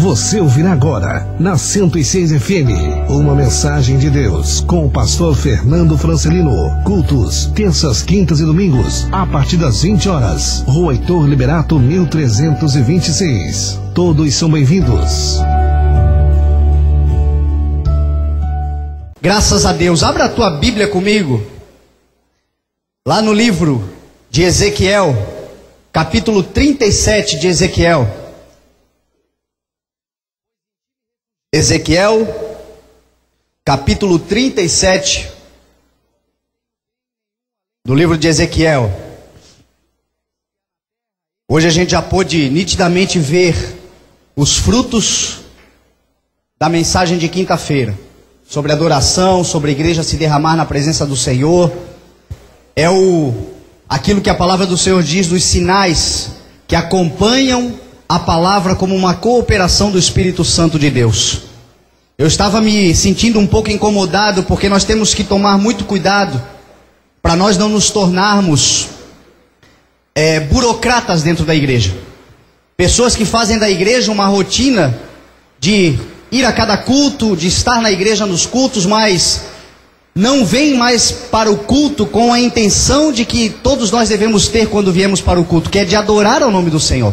Você ouvirá agora, na 106 FM, uma mensagem de Deus, com o pastor Fernando Francelino. Cultos, terças, quintas e domingos, a partir das 20 horas. Rua Heitor Liberato, 1326. Todos são bem-vindos. Graças a Deus. Abra a tua Bíblia comigo, lá no livro de Ezequiel, capítulo 37 de Ezequiel. Ezequiel, capítulo 37, do livro de Ezequiel. Hoje a gente já pôde nitidamente ver os frutos da mensagem de quinta-feira, sobre adoração, sobre a igreja se derramar na presença do Senhor. É aquilo que a palavra do Senhor diz, dos sinais que acompanham a palavra como uma cooperação do Espírito Santo de Deus. Eu estava me sentindo um pouco incomodado, porque nós temos que tomar muito cuidado para nós não nos tornarmos burocratas dentro da igreja. Pessoas que fazem da igreja uma rotina de ir a cada culto, de estar na igreja nos cultos, mas não vêm mais para o culto com a intenção de que todos nós devemos ter quando viemos para o culto, que é de adorar ao nome do Senhor,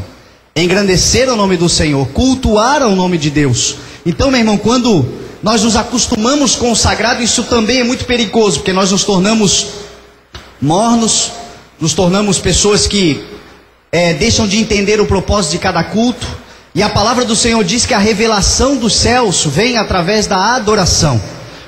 engrandecer o nome do Senhor, cultuar ao nome de Deus. Então, meu irmão, quando nós nos acostumamos com o sagrado, isso também é muito perigoso, porque nós nos tornamos mornos, nos tornamos pessoas que deixam de entender o propósito de cada culto. E a palavra do Senhor diz que a revelação dos céus vem através da adoração.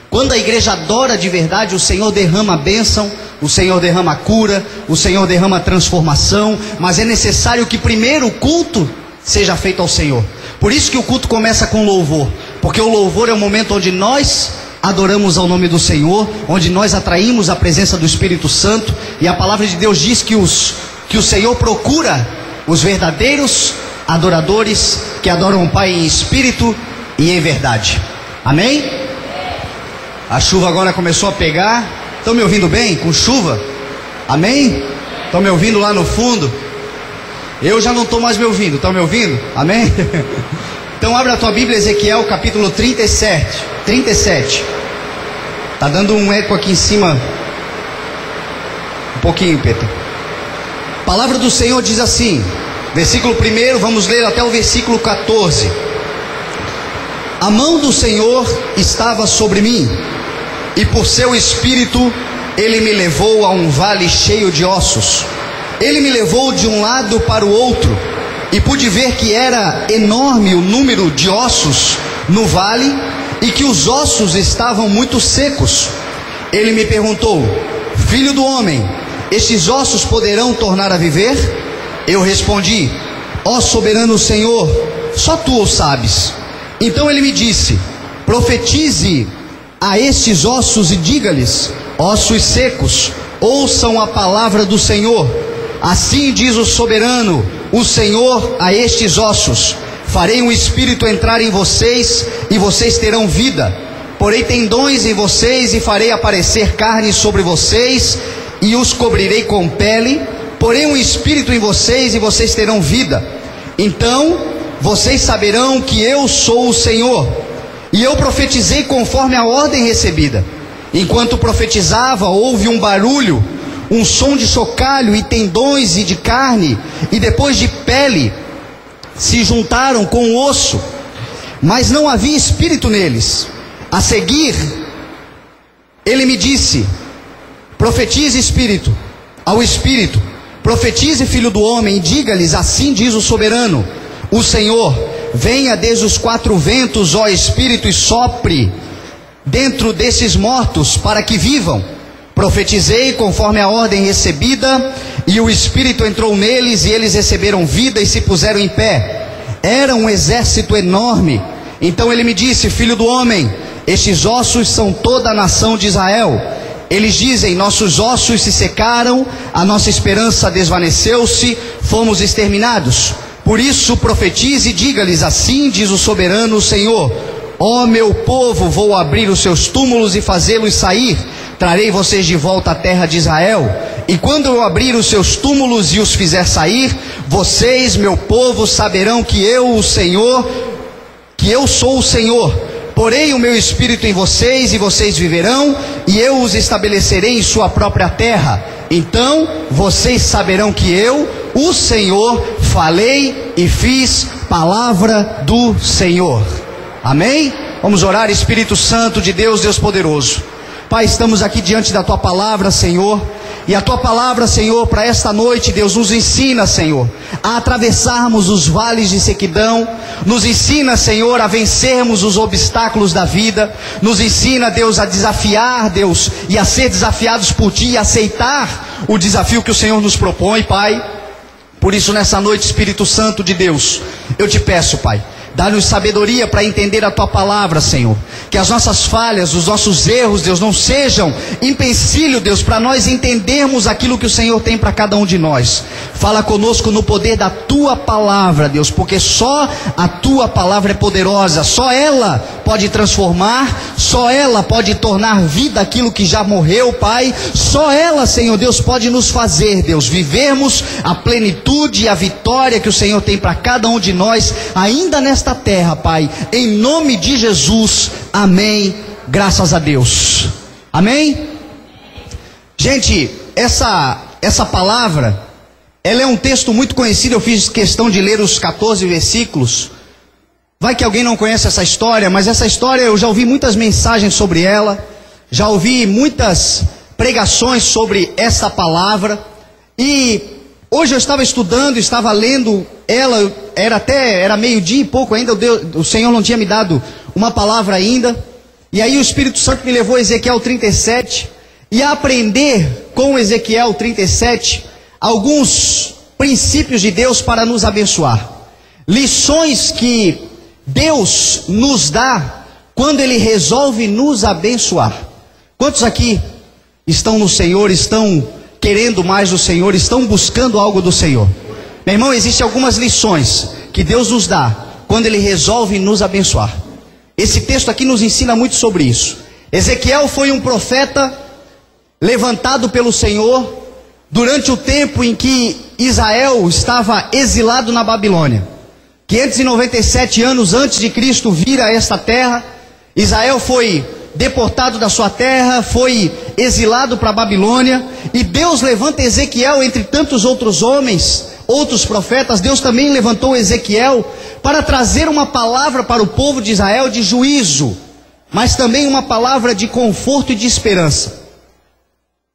Quando a igreja adora de verdade, o Senhor derrama a bênção, o Senhor derrama a cura, o Senhor derrama a transformação, mas é necessário que primeiro o culto seja feito ao Senhor. Por isso que o culto começa com louvor, porque o louvor é o momento onde nós adoramos ao nome do Senhor, onde nós atraímos a presença do Espírito Santo, e a palavra de Deus diz que o Senhor procura os verdadeiros adoradores que adoram o Pai em espírito e em verdade. Amém? A chuva agora começou a pegar. Estão me ouvindo bem com chuva? Amém? Estão me ouvindo lá no fundo? Eu já não estou mais me ouvindo. Estão me ouvindo? Amém? Então abra a tua Bíblia, Ezequiel capítulo 37. Está dando um eco aqui em cima. Um pouquinho, Pedro. A palavra do Senhor diz assim, versículo 1, vamos ler até o versículo 14. A mão do Senhor estava sobre mim, e por seu espírito ele me levou a um vale cheio de ossos. Ele me levou de um lado para o outro, e pude ver que era enorme o número de ossos no vale, e que os ossos estavam muito secos. Ele me perguntou: filho do homem, estes ossos poderão tornar a viver? Eu respondi: ó soberano Senhor, só tu o sabes. Então ele me disse: profetize a estes ossos e diga-lhes: ossos secos, ouçam a palavra do Senhor. Assim diz o soberano, o Senhor, a estes ossos: farei um espírito entrar em vocês, e vocês terão vida. Porei tendões em vocês, e farei aparecer carne sobre vocês, e os cobrirei com pele. Porei um espírito em vocês, e vocês terão vida. Então vocês saberão que eu sou o Senhor. E eu profetizei conforme a ordem recebida. Enquanto profetizava, houve um barulho, um som de chocalho, e tendões e de carne, e depois de pele, se juntaram com o osso, mas não havia espírito neles. A seguir, ele me disse: profetize espírito ao espírito, profetize filho do homem, e diga-lhes: assim diz o soberano, o Senhor: venha desde os quatro ventos, ó espírito, e sopre dentro desses mortos para que vivam. Profetizei conforme a ordem recebida, e o espírito entrou neles, e eles receberam vida e se puseram em pé. Era um exército enorme. Então ele me disse: filho do homem, estes ossos são toda a nação de Israel. Eles dizem: nossos ossos se secaram, a nossa esperança desvaneceu-se, fomos exterminados. Por isso profetize e diga-lhes: assim diz o soberano Senhor: ó meu povo, vou abrir os seus túmulos e fazê-los sair. Trarei vocês de volta à terra de Israel. E quando eu abrir os seus túmulos e os fizer sair, vocês, meu povo, saberão que eu, o Senhor, que eu sou o Senhor. Porei o meu espírito em vocês, e vocês viverão, e eu os estabelecerei em sua própria terra. Então vocês saberão que eu, o Senhor, falei e fiz palavra do Senhor. Amém? Vamos orar. Espírito Santo de Deus, Deus poderoso. Pai, estamos aqui diante da Tua palavra, Senhor. E a Tua palavra, Senhor, para esta noite, Deus, nos ensina, Senhor, a atravessarmos os vales de sequidão. Nos ensina, Senhor, a vencermos os obstáculos da vida. Nos ensina, Deus, a desafiar, Deus, e a ser desafiados por Ti, e aceitar o desafio que o Senhor nos propõe, Pai. Por isso, nessa noite, Espírito Santo de Deus, eu te peço, Pai, dá-nos sabedoria para entender a Tua palavra, Senhor. Que as nossas falhas, os nossos erros, Deus, não sejam empecilho, Deus, para nós entendermos aquilo que o Senhor tem para cada um de nós. Fala conosco no poder da Tua palavra, Deus, porque só a Tua palavra é poderosa. Só ela pode transformar, só ela pode tornar vida aquilo que já morreu, Pai. Só ela, Senhor Deus, pode nos fazer, Deus, vivermos a plenitude e a vitória que o Senhor tem para cada um de nós, ainda nesta terra, Pai, em nome de Jesus, amém, graças a Deus, amém? Gente, essa palavra, ela é um texto muito conhecido. Eu fiz questão de ler os 14 versículos, vai que alguém não conhece essa história, mas essa história eu já ouvi muitas mensagens sobre ela, já ouvi muitas pregações sobre essa palavra, e hoje eu estava estudando, estava lendo ela, era meio-dia e pouco ainda, o Senhor não tinha me dado uma palavra ainda, e aí o Espírito Santo me levou a Ezequiel 37, e a aprender com Ezequiel 37, alguns princípios de Deus para nos abençoar, lições que Deus nos dá quando Ele resolve nos abençoar. Quantos aqui estão no Senhor, estão querendo mais do Senhor, estão buscando algo do Senhor? Meu irmão, existem algumas lições que Deus nos dá quando Ele resolve nos abençoar. Esse texto aqui nos ensina muito sobre isso. Ezequiel foi um profeta levantado pelo Senhor durante o tempo em que Israel estava exilado na Babilônia. 597 anos antes de Cristo vir a esta terra, Israel foi deportado da sua terra, foi exilado para a Babilônia, e Deus levanta Ezequiel entre tantos outros homens, outros profetas. Deus também levantou Ezequiel para trazer uma palavra para o povo de Israel de juízo, mas também uma palavra de conforto e de esperança.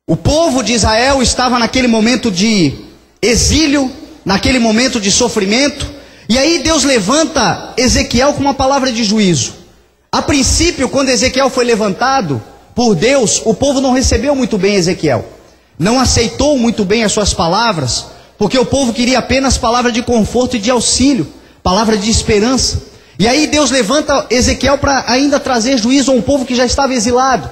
O povo de Israel estava naquele momento de exílio, naquele momento de sofrimento, e aí Deus levanta Ezequiel com uma palavra de juízo. A princípio, quando Ezequiel foi levantado por Deus, o povo não recebeu muito bem Ezequiel, não aceitou muito bem as suas palavras, porque o povo queria apenas palavra de conforto e de auxílio, palavra de esperança. E aí Deus levanta Ezequiel para ainda trazer juízo a um povo que já estava exilado.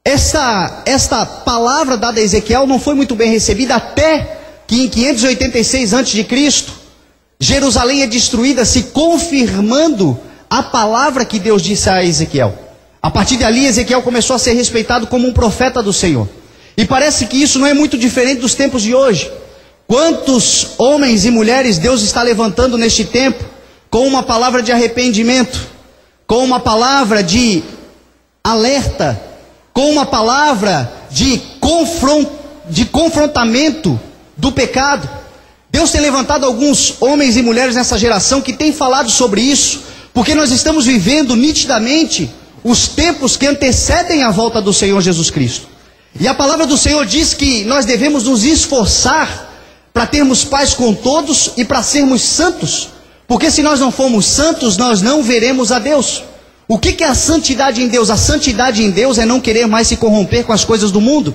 Esta palavra dada a Ezequiel não foi muito bem recebida, até que em 586 a.C., Jerusalém é destruída, se confirmando a palavra que Deus disse a Ezequiel. A partir dali, Ezequiel começou a ser respeitado como um profeta do Senhor. E parece que isso não é muito diferente dos tempos de hoje. Quantos homens e mulheres Deus está levantando neste tempo com uma palavra de arrependimento, com uma palavra de alerta, com uma palavra de confrontamento do pecado. Deus tem levantado alguns homens e mulheres nessa geração que têm falado sobre isso, porque nós estamos vivendo nitidamente os tempos que antecedem a volta do Senhor Jesus Cristo. E a palavra do Senhor diz que nós devemos nos esforçar para termos paz com todos e para sermos santos, porque se nós não formos santos, nós não veremos a Deus. O que é a santidade em Deus? A santidade em Deus é não querer mais se corromper com as coisas do mundo.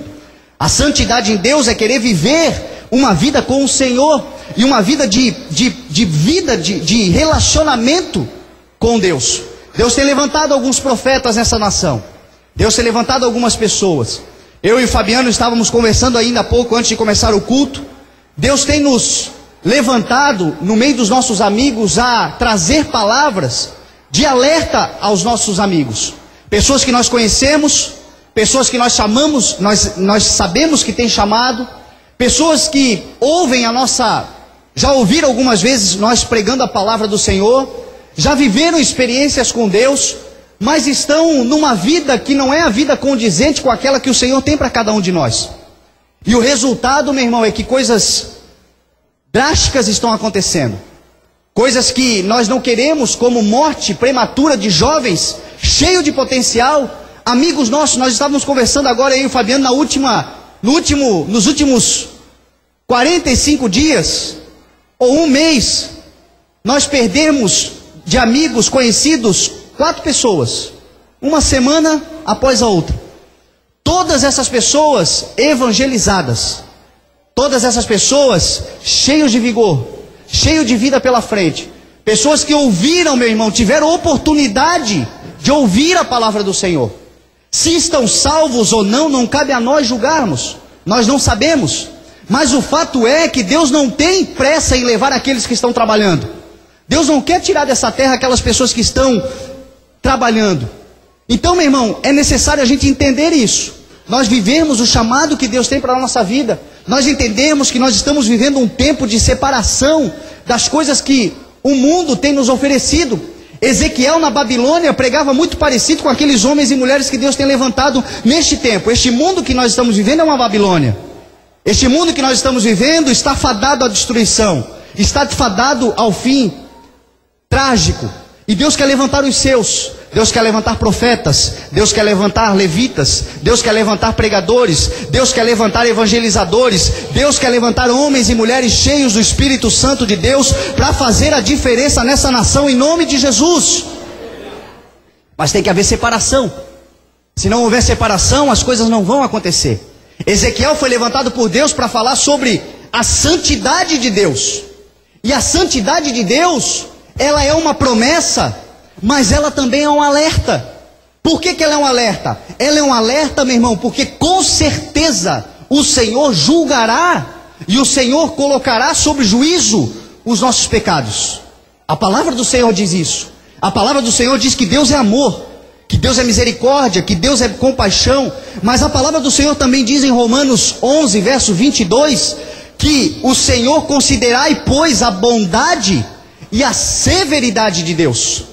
A santidade em Deus é querer viver uma vida com o Senhor, e uma vida de relacionamento com Deus. Deus tem levantado alguns profetas nessa nação. Deus tem levantado algumas pessoas. Eu e o Fabiano estávamos conversando ainda há pouco, antes de começar o culto. Deus tem nos levantado no meio dos nossos amigos a trazer palavras de alerta aos nossos amigos. Pessoas que nós conhecemos, pessoas que nós chamamos, nós sabemos que tem chamado, pessoas que ouvem já ouviram algumas vezes nós pregando a palavra do Senhor, já viveram experiências com Deus, mas estão numa vida que não é a vida condizente com aquela que o Senhor tem para cada um de nós. E o resultado, meu irmão, é que coisas drásticas estão acontecendo. Coisas que nós não queremos, como morte prematura de jovens, cheio de potencial. Amigos nossos, nós estávamos conversando agora aí, o Fabiano, nos últimos 45 dias, ou um mês, nós perdemos de amigos conhecidos 4 pessoas, uma semana após a outra. Todas essas pessoas evangelizadas, todas essas pessoas cheios de vigor, cheios de vida pela frente, pessoas que ouviram, meu irmão, tiveram oportunidade de ouvir a palavra do Senhor. Se estão salvos ou não, não cabe a nós julgarmos, nós não sabemos, mas o fato é que Deus não tem pressa em levar aqueles que estão trabalhando. Deus não quer tirar dessa terra aquelas pessoas que estão trabalhando. Então, meu irmão, é necessário a gente entender isso. Nós vivemos o chamado que Deus tem para a nossa vida. Nós entendemos que nós estamos vivendo um tempo de separação das coisas que o mundo tem nos oferecido. Ezequiel na Babilônia pregava muito parecido com aqueles homens e mulheres que Deus tem levantado neste tempo. Este mundo que nós estamos vivendo é uma Babilônia. Este mundo que nós estamos vivendo está fadado à destruição, está fadado ao fim trágico. E Deus quer levantar os seus. Deus quer levantar profetas, Deus quer levantar levitas, Deus quer levantar pregadores, Deus quer levantar evangelizadores, Deus quer levantar homens e mulheres cheios do Espírito Santo de Deus para fazer a diferença nessa nação em nome de Jesus. Mas tem que haver separação. Se não houver separação, as coisas não vão acontecer. Ezequiel foi levantado por Deus para falar sobre a santidade de Deus. E a santidade de Deus, ela é uma promessa, mas ela também é um alerta. Por que ela é um alerta? Ela é um alerta, meu irmão, porque com certeza o Senhor julgará e o Senhor colocará sob juízo os nossos pecados. A palavra do Senhor diz isso. A palavra do Senhor diz que Deus é amor, que Deus é misericórdia, que Deus é compaixão. Mas a palavra do Senhor também diz em Romanos 11, verso 22, que o Senhor considerai, pois, a bondade e a severidade de Deus.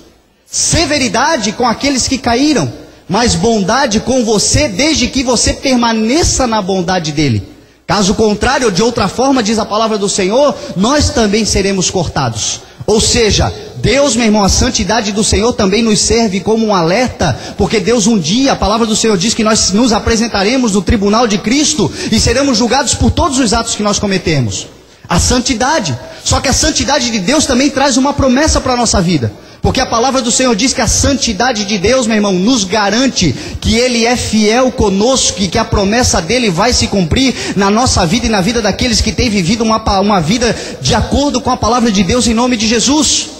Severidade com aqueles que caíram, mas bondade com você, desde que você permaneça na bondade dele. Caso contrário, ou de outra forma, diz a palavra do Senhor, nós também seremos cortados. Ou seja, Deus, meu irmão, a santidade do Senhor também nos serve como um alerta, porque Deus um dia, a palavra do Senhor diz que nós nos apresentaremos no tribunal de Cristo e seremos julgados por todos os atos que nós cometemos. A santidade. Só que a santidade de Deus também traz uma promessa para a nossa vida. Porque a palavra do Senhor diz que a santidade de Deus, meu irmão, nos garante que Ele é fiel conosco e que a promessa dEle vai se cumprir na nossa vida e na vida daqueles que têm vivido uma vida de acordo com a palavra de Deus em nome de Jesus.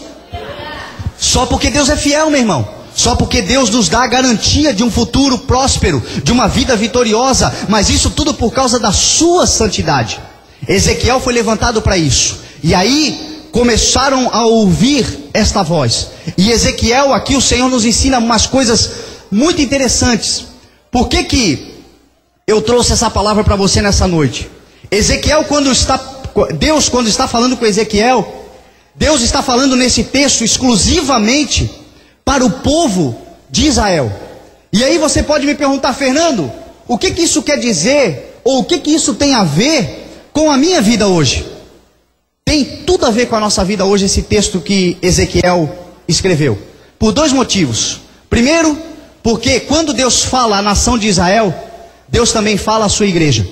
Só porque Deus é fiel, meu irmão. Só porque Deus nos dá a garantia de um futuro próspero, de uma vida vitoriosa. Mas isso tudo por causa da sua santidade. Ezequiel foi levantado para isso. E aí começaram a ouvir esta voz. E Ezequiel, aqui o Senhor nos ensina umas coisas muito interessantes. Por que eu trouxe essa palavra para você nessa noite? Ezequiel, Deus quando está falando com Ezequiel, Deus está falando nesse texto exclusivamente para o povo de Israel. E aí você pode me perguntar, Fernando, o que isso quer dizer? Ou o que isso tem a ver com a minha vida hoje? Tem tudo a ver com a nossa vida hoje esse texto que Ezequiel escreveu. Por 2 motivos. Primeiro, porque quando Deus fala à nação de Israel, Deus também fala à sua igreja.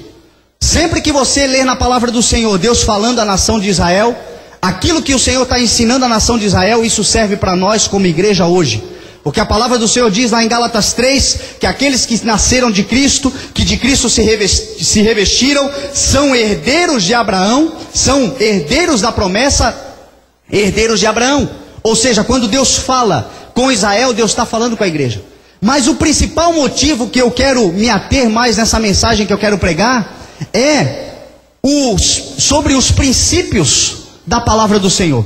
Sempre que você ler na palavra do Senhor, Deus falando à nação de Israel, aquilo que o Senhor está ensinando à nação de Israel, isso serve para nós como igreja hoje. Porque a palavra do Senhor diz lá em Gálatas 3, que aqueles que nasceram de Cristo, que de Cristo se revestiram, são herdeiros de Abraão, são herdeiros da promessa, herdeiros de Abraão. Ou seja, quando Deus fala com Israel, Deus está falando com a igreja. Mas o principal motivo que eu quero me ater mais nessa mensagem que eu quero pregar, é sobre os princípios da palavra do Senhor,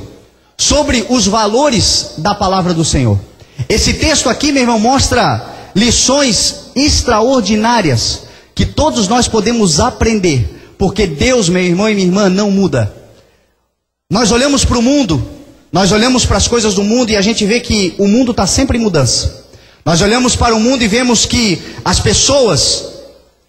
sobre os valores da palavra do Senhor. Esse texto aqui, meu irmão, mostra lições extraordinárias que todos nós podemos aprender, porque Deus, meu irmão e minha irmã, não muda. Nós olhamos para o mundo, Nós olhamos para as coisas do mundo e a gente vê que o mundo está sempre em mudança. Nós olhamos para o mundo e vemos que as pessoas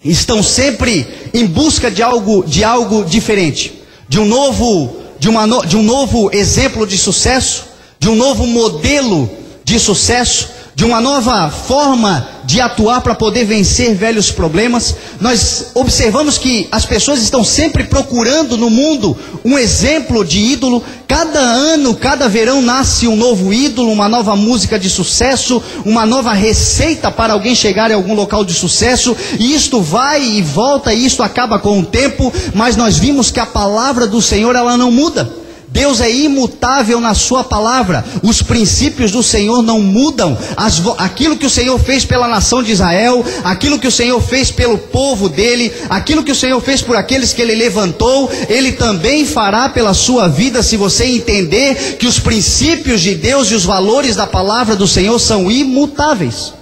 estão sempre em busca de algo diferente, de um novo exemplo de sucesso, de um novo modelo de sucesso, de uma nova forma de atuar para poder vencer velhos problemas. Nós observamos que as pessoas estão sempre procurando no mundo um exemplo de ídolo. Cada ano, cada verão nasce um novo ídolo, uma nova música de sucesso, uma nova receita para alguém chegar em algum local de sucesso, e isto vai e volta, e isto acaba com o tempo, mas nós vimos que a palavra do Senhor, ela não muda. Deus é imutável na sua palavra, os princípios do Senhor não mudam. Aquilo que o Senhor fez pela nação de Israel, aquilo que o Senhor fez pelo povo dele, aquilo que o Senhor fez por aqueles que ele levantou, ele também fará pela sua vida, se você entender que os princípios de Deus e os valores da palavra do Senhor são imutáveis.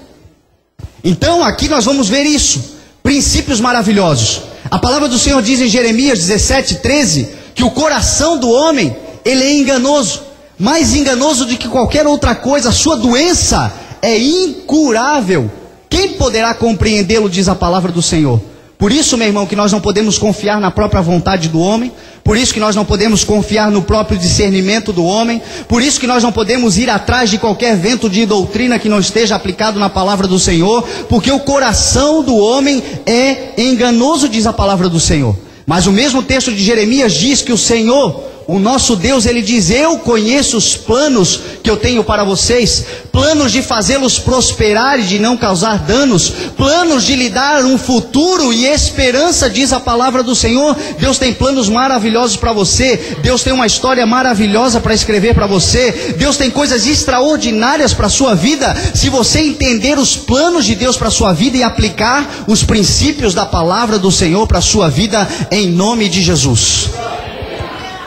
Então aqui nós vamos ver isso, princípios maravilhosos. A palavra do Senhor diz em Jeremias 17:13, que o coração do homem, ele é enganoso, mais enganoso do que qualquer outra coisa. A sua doença é incurável. Quem poderá compreendê-lo, diz a palavra do Senhor. Por isso, meu irmão, que nós não podemos confiar na própria vontade do homem, por isso que nós não podemos confiar no próprio discernimento do homem, por isso que nós não podemos ir atrás de qualquer vento de doutrina que não esteja aplicado na palavra do Senhor, porque o coração do homem é enganoso, diz a palavra do Senhor. Mas o mesmo texto de Jeremias diz que o Senhor, o nosso Deus, ele diz: eu conheço os planos que eu tenho para vocês, planos de fazê-los prosperar e de não causar danos, planos de lhe dar um futuro e esperança, diz a palavra do Senhor. Deus tem planos maravilhosos para você, Deus tem uma história maravilhosa para escrever para você, Deus tem coisas extraordinárias para a sua vida, se você entender os planos de Deus para a sua vida e aplicar os princípios da palavra do Senhor para a sua vida, em nome de Jesus.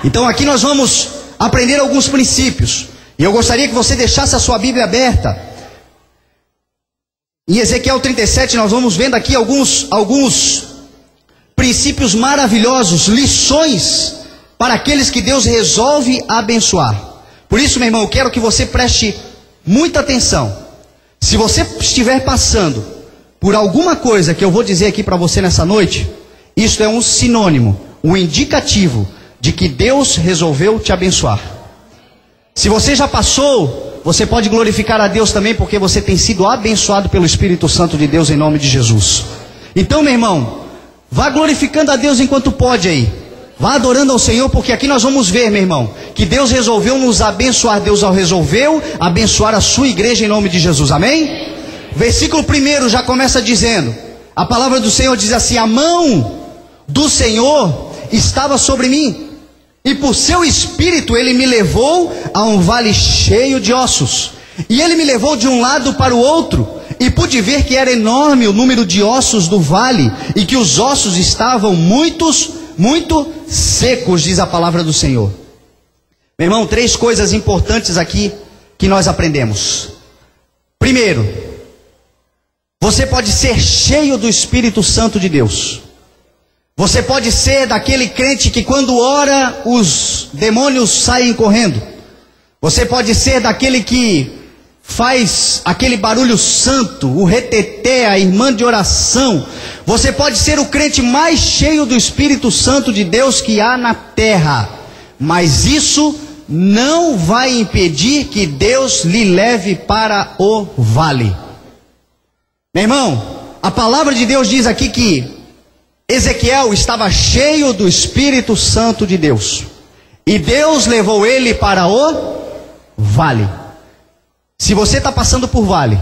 Então aqui nós vamos aprender alguns princípios, e eu gostaria que você deixasse a sua Bíblia aberta. Em Ezequiel 37 nós vamos vendo aqui alguns princípios maravilhosos, lições para aqueles que Deus resolve abençoar. Por isso, meu irmão, eu quero que você preste muita atenção. Se você estiver passando por alguma coisa que eu vou dizer aqui para você nessa noite, isto é um sinônimo, um indicativo de que Deus resolveu te abençoar. Se você já passou, você pode glorificar a Deus também, porque você tem sido abençoado pelo Espírito Santo de Deus, em nome de Jesus. Então, meu irmão, vá glorificando a Deus enquanto pode aí. Vá adorando ao Senhor, porque aqui nós vamos ver, meu irmão, que Deus resolveu nos abençoar. Deus resolveu abençoar a sua igreja em nome de Jesus, amém? Versículo 1 já começa dizendo, a palavra do Senhor diz assim: a mão do Senhor estava sobre mim, e por seu espírito ele me levou a um vale cheio de ossos. E ele me levou de um lado para o outro, e pude ver que era enorme o número de ossos do vale, e que os ossos estavam muito secos, diz a palavra do Senhor. Meu irmão, 3 coisas importantes aqui que nós aprendemos. Primeiro, você pode ser cheio do Espírito Santo de Deus. Você pode ser daquele crente que quando ora, os demônios saem correndo. Você pode ser daquele que faz aquele barulho santo, o reteté, a irmã de oração. Você pode ser o crente mais cheio do Espírito Santo de Deus que há na terra. Mas isso não vai impedir que Deus lhe leve para o vale. Meu irmão, a palavra de Deus diz aqui que Ezequiel estava cheio do Espírito Santo de Deus, e Deus levou ele para o vale. Se você está passando por vale,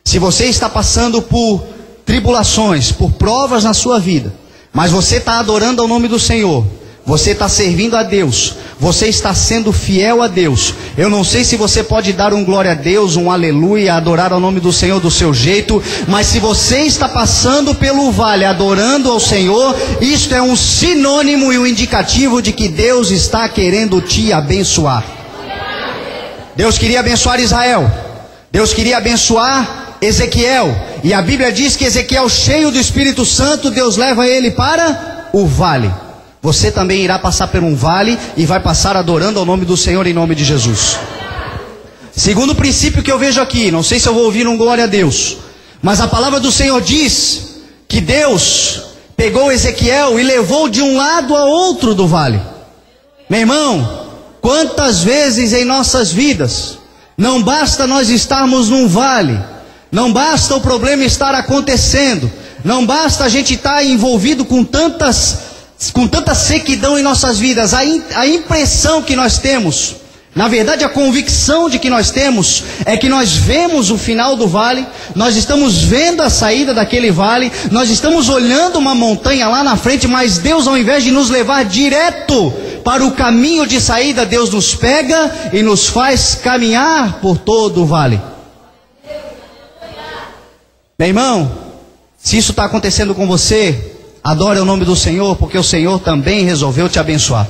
se você está passando por tribulações, por provas na sua vida, mas você está adorando ao nome do Senhor, você está servindo a Deus, você está sendo fiel a Deus. Eu não sei se você pode dar um glória a Deus, um aleluia, adorar ao nome do Senhor do seu jeito, mas se você está passando pelo vale adorando ao Senhor, isto é um sinônimo e um indicativo de que Deus está querendo te abençoar. Deus queria abençoar Israel, Deus queria abençoar Ezequiel, e a Bíblia diz que Ezequiel, cheio do Espírito Santo, Deus leva ele para o vale. você também irá passar por um vale e vai passar adorando ao nome do Senhor em nome de Jesus. Segundo princípio que eu vejo aqui, não sei se eu vou ouvir um glória a Deus, mas a palavra do Senhor diz que Deus pegou Ezequiel e levou de um lado a outro do vale. Meu irmão, quantas vezes em nossas vidas, não basta nós estarmos num vale, não basta o problema estar acontecendo, não basta a gente estar envolvido com tanta sequidão em nossas vidas, a impressão que nós temos, na verdade a convicção de que nós temos, é que nós vemos o final do vale, nós estamos vendo a saída daquele vale, nós estamos olhando uma montanha lá na frente, mas Deus, ao invés de nos levar direto para o caminho de saída, Deus nos pega e nos faz caminhar por todo o vale. Meu irmão, se isso está acontecendo com você, adore o nome do Senhor, porque o Senhor também resolveu te abençoar.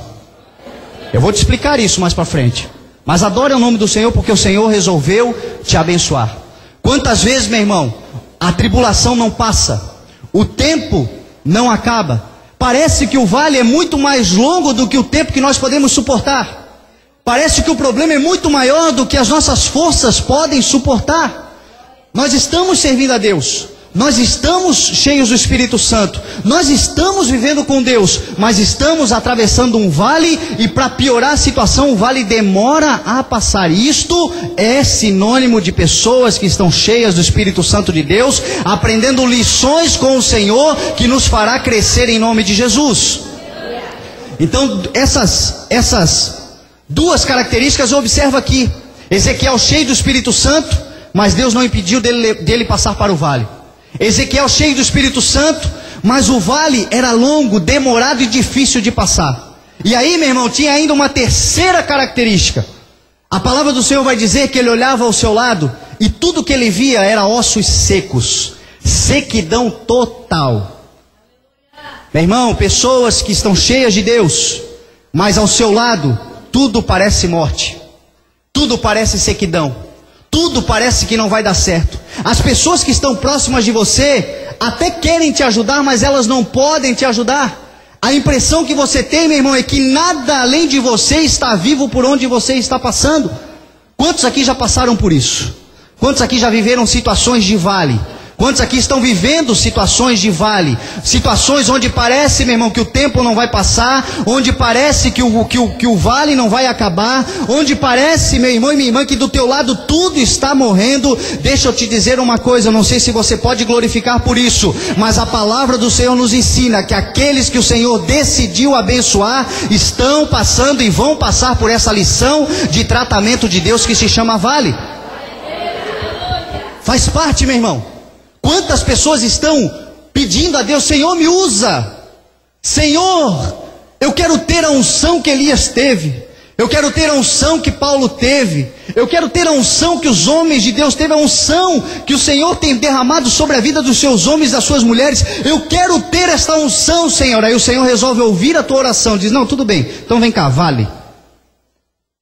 Eu vou te explicar isso mais para frente. Mas adore o nome do Senhor, porque o Senhor resolveu te abençoar. Quantas vezes, meu irmão, a tribulação não passa, o tempo não acaba. Parece que o vale é muito mais longo do que o tempo que nós podemos suportar. Parece que o problema é muito maior do que as nossas forças podem suportar. Nós estamos servindo a Deus, nós estamos cheios do Espírito Santo, nós estamos vivendo com Deus, mas estamos atravessando um vale, e para piorar a situação, o vale demora a passar. Isto é sinônimo de pessoas que estão cheias do Espírito Santo de Deus, aprendendo lições com o Senhor, que nos fará crescer em nome de Jesus. Então essas duas características eu observo aqui. Ezequiel cheio do Espírito Santo, mas Deus não impediu dele passar para o vale. Ezequiel cheio do Espírito Santo, mas o vale era longo, demorado e difícil de passar. E aí, meu irmão, tinha ainda uma terceira característica. A palavra do Senhor vai dizer que ele olhava ao seu lado e tudo que ele via era ossos secos, sequidão total. Meu irmão, pessoas que estão cheias de Deus, mas ao seu lado tudo parece morte, tudo parece sequidão, tudo parece que não vai dar certo. As pessoas que estão próximas de você até querem te ajudar, mas elas não podem te ajudar. A impressão que você tem, meu irmão, é que nada além de você está vivo por onde você está passando. Quantos aqui já passaram por isso? Quantos aqui já viveram situações de vale? Quantos aqui estão vivendo situações de vale? Situações onde parece, meu irmão, que o tempo não vai passar, onde parece que o vale não vai acabar, onde parece, meu irmão e minha irmã, que do teu lado tudo está morrendo. Deixa eu te dizer uma coisa, eu não sei se você pode glorificar por isso, mas a palavra do Senhor nos ensina que aqueles que o Senhor decidiu abençoar, estão passando e vão passar por essa lição de tratamento de Deus que se chama vale. Faz parte, meu irmão. Quantas pessoas estão pedindo a Deus: Senhor, me usa, Senhor, eu quero ter a unção que Elias teve, eu quero ter a unção que Paulo teve, eu quero ter a unção que os homens de Deus teve, a unção que o Senhor tem derramado sobre a vida dos seus homens e das suas mulheres. Eu quero ter esta unção, Senhor. Aí o Senhor resolve ouvir a tua oração, diz: não, tudo bem, então vem cá, vale.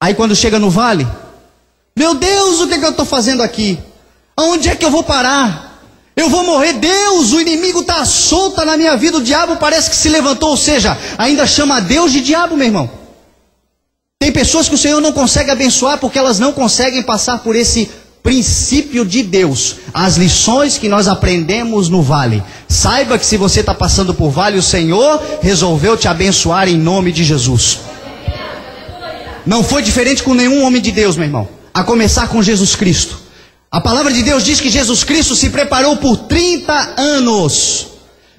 Aí quando chega no vale, meu Deus, o que eu estou fazendo aqui? Aonde é que eu vou parar? Eu vou morrer. Deus, o inimigo está solto na minha vida, o diabo parece que se levantou, ou seja, ainda chama Deus de diabo, meu irmão. Tem pessoas que o Senhor não consegue abençoar porque elas não conseguem passar por esse princípio de Deus, as lições que nós aprendemos no vale. Saiba que se você está passando por vale, o Senhor resolveu te abençoar em nome de Jesus. Não foi diferente com nenhum homem de Deus, meu irmão, a começar com Jesus Cristo. A palavra de Deus diz que Jesus Cristo se preparou por 30 anos.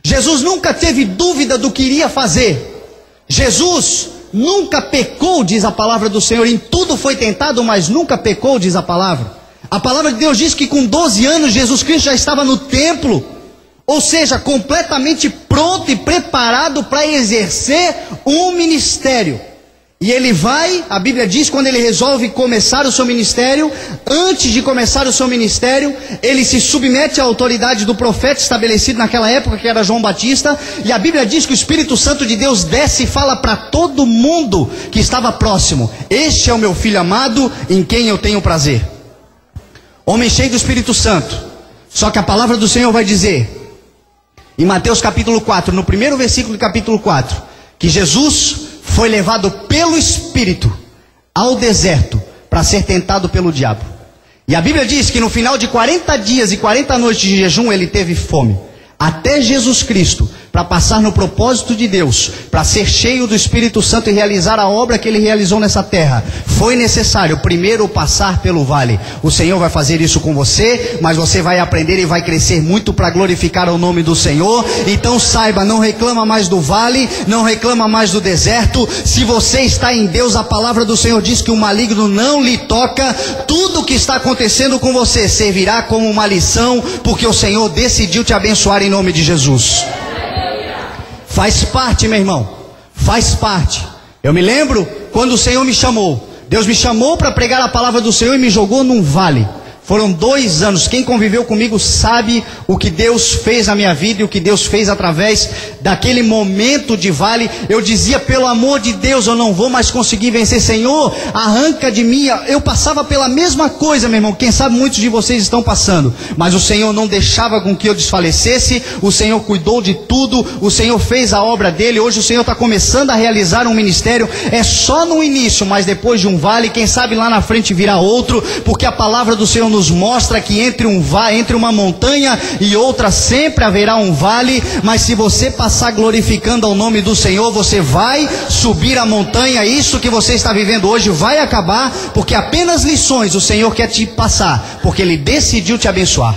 Jesus nunca teve dúvida do que iria fazer. Jesus nunca pecou, diz a palavra do Senhor. Em tudo foi tentado, mas nunca pecou, diz a palavra. A palavra de Deus diz que com 12 anos Jesus Cristo já estava no templo, ou seja, completamente pronto e preparado para exercer um ministério. E ele vai, a Bíblia diz, quando ele resolve começar o seu ministério, antes de começar o seu ministério, ele se submete à autoridade do profeta estabelecido naquela época, que era João Batista, e a Bíblia diz que o Espírito Santo de Deus desce e fala para todo mundo que estava próximo: este é o meu filho amado, em quem eu tenho prazer. Homem cheio do Espírito Santo. Só que a palavra do Senhor vai dizer, em Mateus capítulo 4, no primeiro versículo do capítulo 4, que Jesus foi levado pelo Espírito ao deserto para ser tentado pelo diabo. E a Bíblia diz que no final de 40 dias e 40 noites de jejum ele teve fome. Até Jesus Cristo, para passar no propósito de Deus, para ser cheio do Espírito Santo e realizar a obra que ele realizou nessa terra, foi necessário primeiro passar pelo vale. O Senhor vai fazer isso com você, mas você vai aprender e vai crescer muito para glorificar o nome do Senhor. Então saiba, não reclama mais do vale, não reclama mais do deserto. Se você está em Deus, a palavra do Senhor diz que o maligno não lhe toca. Tudo que está acontecendo com você servirá como uma lição, porque o Senhor decidiu te abençoar em nome de Jesus. Faz parte, meu irmão, faz parte. Eu me lembro quando o Senhor me chamou. Deus me chamou para pregar a palavra do Senhor e me jogou num vale. Foram 2 anos. Quem conviveu comigo sabe o que Deus fez na minha vida e o que Deus fez através daquele momento de vale. Eu dizia, pelo amor de Deus, eu não vou mais conseguir vencer. Senhor, arranca de mim. Eu passava pela mesma coisa, meu irmão. Quem sabe muitos de vocês estão passando. Mas o Senhor não deixava com que eu desfalecesse. O Senhor cuidou de tudo. O Senhor fez a obra dele. Hoje o Senhor está começando a realizar um ministério. É só no início, mas depois de um vale, quem sabe lá na frente virá outro. Porque a palavra do Senhor nos mostra que entre uma montanha e outra sempre haverá um vale, mas se você passar glorificando ao nome do Senhor, você vai subir a montanha. Isso que você está vivendo hoje vai acabar, porque apenas lições o Senhor quer te passar, porque Ele decidiu te abençoar.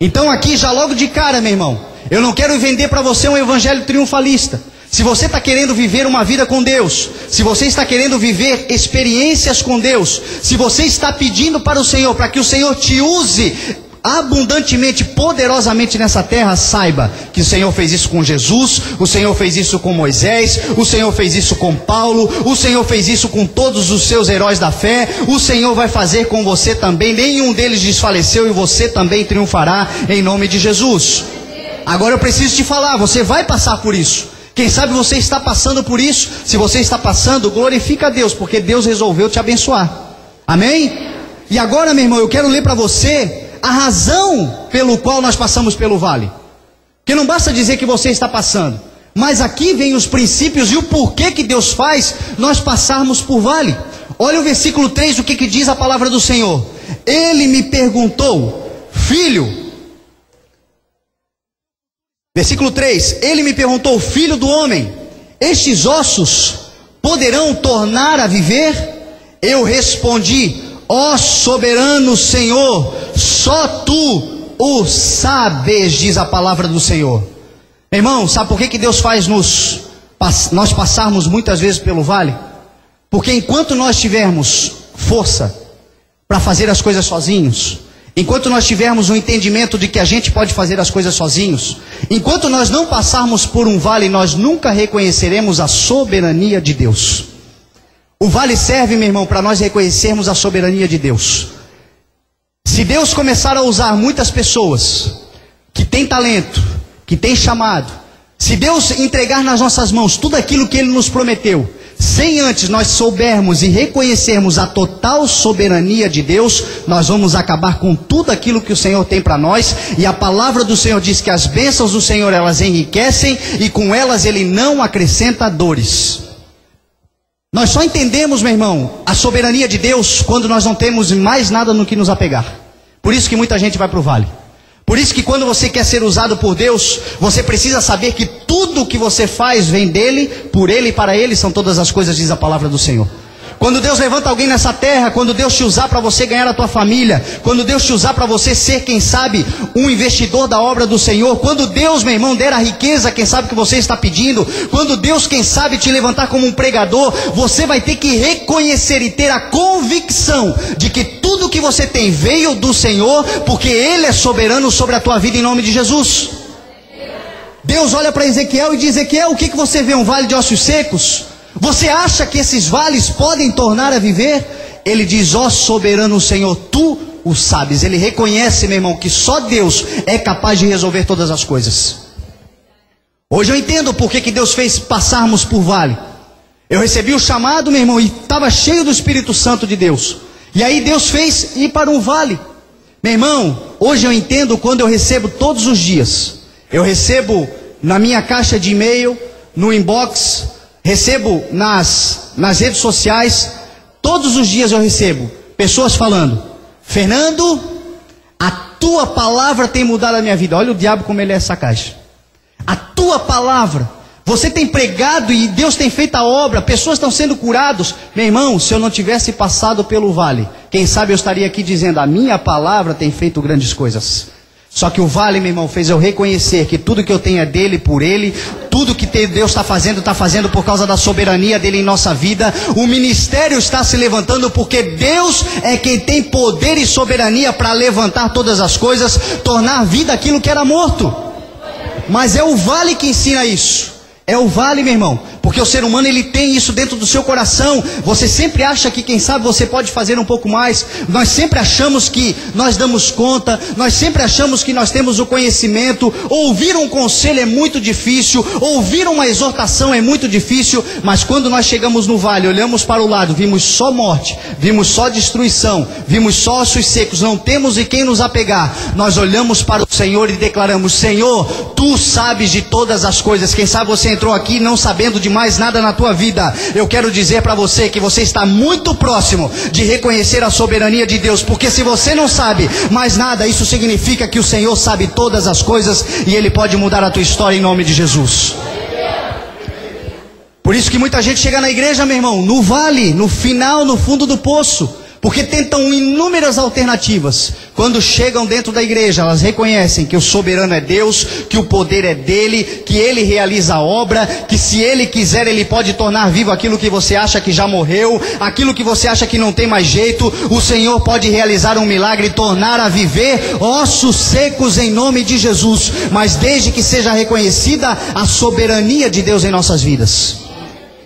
Então aqui já logo de cara, meu irmão, eu não quero vender para você um evangelho triunfalista. Se você está querendo viver uma vida com Deus, se você está querendo viver experiências com Deus, se você está pedindo para o Senhor, para que o Senhor te use abundantemente, poderosamente nessa terra, saiba que o Senhor fez isso com Jesus, o Senhor fez isso com Moisés, o Senhor fez isso com Paulo, o Senhor fez isso com todos os seus heróis da fé, o Senhor vai fazer com você também. Nenhum deles desfaleceu e você também triunfará em nome de Jesus. Agora eu preciso te falar, você vai passar por isso. Quem sabe você está passando por isso. Se você está passando, glorifica a Deus, porque Deus resolveu te abençoar. Amém? E agora, meu irmão, eu quero ler para você a razão pelo qual nós passamos pelo vale. Porque não basta dizer que você está passando, mas aqui vem os princípios e o porquê que Deus faz nós passarmos por vale. Olha o versículo 3, o que diz a palavra do Senhor. Ele me perguntou, filho... Versículo 3, ele me perguntou, filho do homem, estes ossos poderão tornar a viver? Eu respondi, ó soberano Senhor, só tu o sabes, diz a palavra do Senhor. Irmão, sabe por que Deus faz nós passarmos muitas vezes pelo vale? Porque enquanto nós tivermos força para fazer as coisas sozinhos, enquanto nós tivermos um entendimento de que a gente pode fazer as coisas sozinhos, enquanto nós não passarmos por um vale, nós nunca reconheceremos a soberania de Deus. O vale serve, meu irmão, para nós reconhecermos a soberania de Deus. Se Deus começar a usar muitas pessoas que têm talento, que têm chamado, se Deus entregar nas nossas mãos tudo aquilo que Ele nos prometeu, sem antes nós soubermos e reconhecermos a total soberania de Deus, nós vamos acabar com tudo aquilo que o Senhor tem para nós. E a palavra do Senhor diz que as bênçãos do Senhor, elas enriquecem e com elas Ele não acrescenta dores. Nós só entendemos, meu irmão, a soberania de Deus quando nós não temos mais nada no que nos apegar. Por isso que muita gente vai para o vale. Por isso que quando você quer ser usado por Deus, você precisa saber que tudo o que você faz vem dele, por ele e para ele são todas as coisas, diz a palavra do Senhor. Quando Deus levanta alguém nessa terra, quando Deus te usar para você ganhar a tua família, quando Deus te usar para você ser, quem sabe, um investidor da obra do Senhor, quando Deus, meu irmão, der a riqueza, quem sabe que você está pedindo, quando Deus, quem sabe, te levantar como um pregador, você vai ter que reconhecer e ter a convicção de que tudo que você tem veio do Senhor, porque Ele é soberano sobre a tua vida em nome de Jesus. Deus olha para Ezequiel e diz, Ezequiel, o que você vê? Um vale de ossos secos? Você acha que esses vales podem tornar a viver? Ele diz, ó soberano Senhor, tu o sabes. Ele reconhece, meu irmão, que só Deus é capaz de resolver todas as coisas. Hoje eu entendo por que Deus fez passarmos por vale. Eu recebi o chamado, meu irmão, e estava cheio do Espírito Santo de Deus. E aí Deus fez ir para um vale. Meu irmão, hoje eu entendo quando eu recebo todos os dias. Eu recebo na minha caixa de e-mail no inbox, recebo nas redes sociais, todos os dias eu recebo pessoas falando: Fernando, a tua palavra tem mudado a minha vida. Olha o diabo como ele é sacagem. A tua palavra, você tem pregado e Deus tem feito a obra, pessoas estão sendo curadas. Meu irmão, se eu não tivesse passado pelo vale, quem sabe eu estaria aqui dizendo: a minha palavra tem feito grandes coisas. Só que o vale, meu irmão, fez eu reconhecer que tudo que eu tenho é dele, por ele. Tudo que Deus está fazendo por causa da soberania dele em nossa vida. O ministério está se levantando porque Deus é quem tem poder e soberania para levantar todas as coisas, tornar vida aquilo que era morto. Mas é o vale que ensina isso. É o vale, meu irmão, porque o ser humano ele tem isso dentro do seu coração. Você sempre acha que quem sabe você pode fazer um pouco mais. Nós sempre achamos que nós damos conta. Nós sempre achamos que nós temos o conhecimento. Ouvir um conselho é muito difícil. Ouvir uma exortação é muito difícil. Mas quando nós chegamos no vale, olhamos para o lado, vimos só morte, vimos só destruição, vimos só ossos secos, não temos em quem nos apegar. Nós olhamos para o Senhor e declaramos: Senhor, Tu sabes de todas as coisas. Quem sabe você entrou aqui não sabendo de mais nada na tua vida. Eu quero dizer para você que você está muito próximo de reconhecer a soberania de Deus, porque se você não sabe mais nada, isso significa que o Senhor sabe todas as coisas e Ele pode mudar a tua história em nome de Jesus. Por isso que muita gente chega na igreja, meu irmão, no vale, no final, no fundo do poço, porque tentam inúmeras alternativas. Quando chegam dentro da igreja, elas reconhecem que o soberano é Deus, que o poder é dele, que Ele realiza a obra, que se Ele quiser, Ele pode tornar vivo aquilo que você acha que já morreu, aquilo que você acha que não tem mais jeito. O Senhor pode realizar um milagre e tornar a viver ossos secos em nome de Jesus, mas desde que seja reconhecida a soberania de Deus em nossas vidas.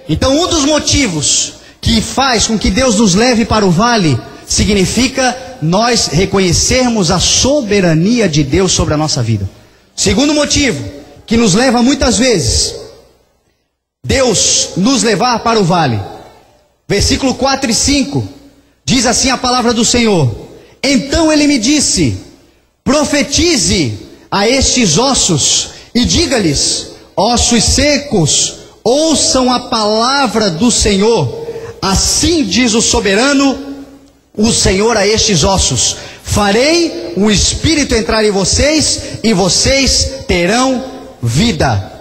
Então, um dos motivos que faz com que Deus nos leve para o vale, significa nós reconhecermos a soberania de Deus sobre a nossa vida. Segundo motivo, que nos leva muitas vezes, Deus nos levar para o vale. Versículo 4 e 5, diz assim a palavra do Senhor: Então Ele me disse: profetize a estes ossos e diga-lhes: ossos secos, ouçam a palavra do Senhor. Assim diz o soberano, o Senhor, a estes ossos: farei um espírito entrar em vocês e vocês terão vida.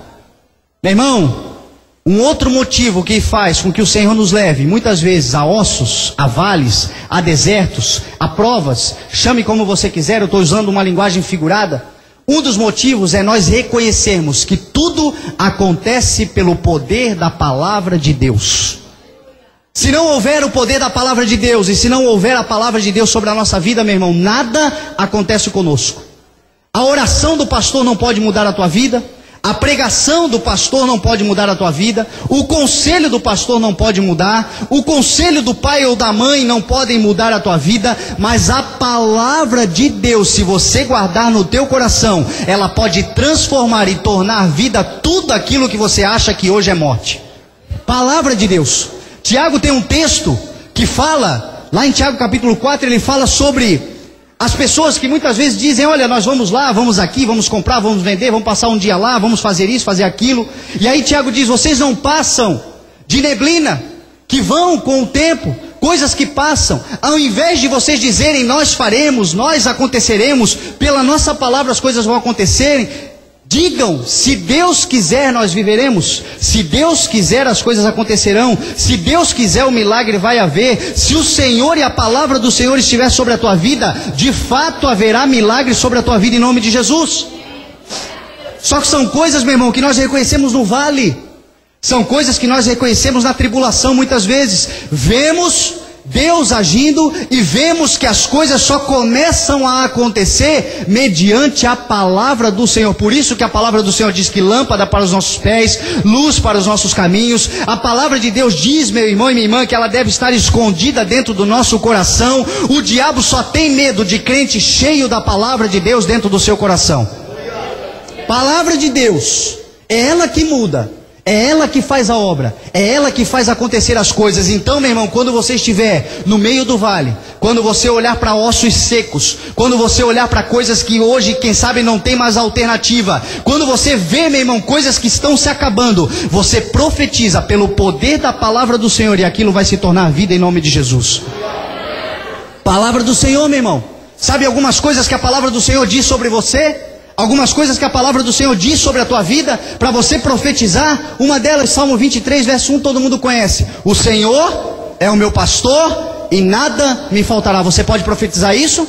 Meu irmão, um outro motivo que faz com que o Senhor nos leve muitas vezes a ossos, a vales, a desertos, a provas, chame como você quiser, eu estou usando uma linguagem figurada. Um dos motivos é nós reconhecermos que tudo acontece pelo poder da palavra de Deus. Se não houver o poder da palavra de Deus, e se não houver a palavra de Deus sobre a nossa vida, meu irmão, nada acontece conosco. A oração do pastor não pode mudar a tua vida, a pregação do pastor não pode mudar a tua vida, o conselho do pastor não pode mudar, o conselho do pai ou da mãe não podem mudar a tua vida, mas a palavra de Deus, se você guardar no teu coração, ela pode transformar e tornar vida tudo aquilo que você acha que hoje é morte. Palavra de Deus. Tiago tem um texto que fala, lá em Tiago capítulo 4, ele fala sobre as pessoas que muitas vezes dizem: olha, nós vamos lá, vamos aqui, vamos comprar, vamos vender, vamos passar um dia lá, vamos fazer isso, fazer aquilo. E aí Tiago diz: vocês não passam de neblina, que vão com o tempo, coisas que passam. Ao invés de vocês dizerem: nós faremos, nós aconteceremos, pela nossa palavra as coisas vão acontecerem, digam: se Deus quiser nós viveremos, se Deus quiser as coisas acontecerão, se Deus quiser o milagre vai haver, se o Senhor e a palavra do Senhor estiver sobre a tua vida, de fato haverá milagre sobre a tua vida em nome de Jesus. Só que são coisas, meu irmão, que nós reconhecemos no vale, são coisas que nós reconhecemos na tribulação muitas vezes. Vemos Deus agindo e vemos que as coisas só começam a acontecer mediante a palavra do Senhor. Por isso que a palavra do Senhor diz que lâmpada para os nossos pés, luz para os nossos caminhos. A palavra de Deus diz, meu irmão e minha irmã, que ela deve estar escondida dentro do nosso coração. O diabo só tem medo de crente cheio da palavra de Deus dentro do seu coração. Palavra de Deus, é ela que muda, É ela que faz a obra, é ela que faz acontecer as coisas. Então, meu irmão, quando você estiver no meio do vale, quando você olhar para ossos secos, quando você olhar para coisas que hoje, quem sabe, não tem mais alternativa, quando você vê, meu irmão, coisas que estão se acabando, você profetiza pelo poder da palavra do Senhor e aquilo vai se tornar vida em nome de Jesus. Palavra do Senhor, meu irmão. Sabe algumas coisas que a palavra do Senhor diz sobre você? Algumas coisas que a palavra do Senhor diz sobre a tua vida, para você profetizar. Uma delas, Salmo 23, verso 1, todo mundo conhece. O Senhor é o meu pastor e nada me faltará. Você pode profetizar isso?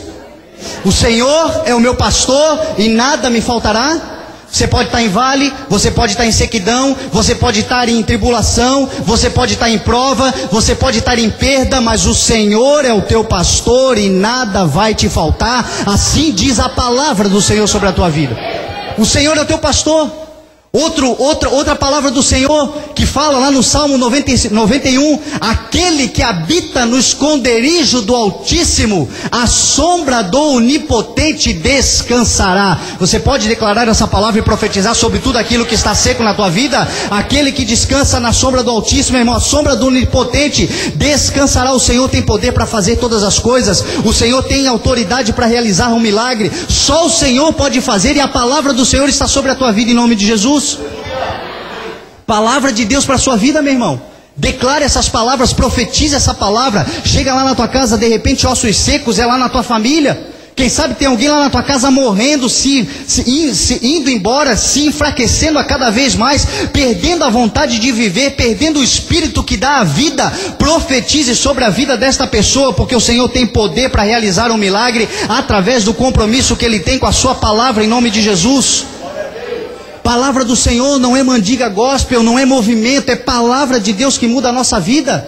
O Senhor é o meu pastor e nada me faltará. Você pode estar em vale, você pode estar em sequidão, você pode estar em tribulação, você pode estar em prova, você pode estar em perda, mas o Senhor é o teu pastor e nada vai te faltar. Assim diz a palavra do Senhor sobre a tua vida. O Senhor é o teu pastor. Outra palavra do Senhor que fala lá no Salmo 91, aquele que habita no esconderijo do Altíssimo, a sombra do Onipotente descansará. Você pode declarar essa palavra e profetizar sobre tudo aquilo que está seco na tua vida? Aquele que descansa na sombra do Altíssimo, irmão, a sombra do Onipotente descansará. O Senhor tem poder para fazer todas as coisas, o Senhor tem autoridade para realizar um milagre. Só o Senhor pode fazer, e a palavra do Senhor está sobre a tua vida em nome de Jesus. Palavra de Deus para a sua vida, meu irmão. Declare essas palavras, profetize essa palavra. Chega lá na tua casa, de repente ossos secos, é lá na tua família. Quem sabe tem alguém lá na tua casa morrendo, indo embora, se enfraquecendo a cada vez mais, perdendo a vontade de viver, perdendo o espírito que dá a vida. Profetize sobre a vida desta pessoa, porque o Senhor tem poder para realizar um milagre através do compromisso que Ele tem com a sua palavra em nome de Jesus. Palavra do Senhor não é mandiga gospel, não é movimento, é palavra de Deus que muda a nossa vida.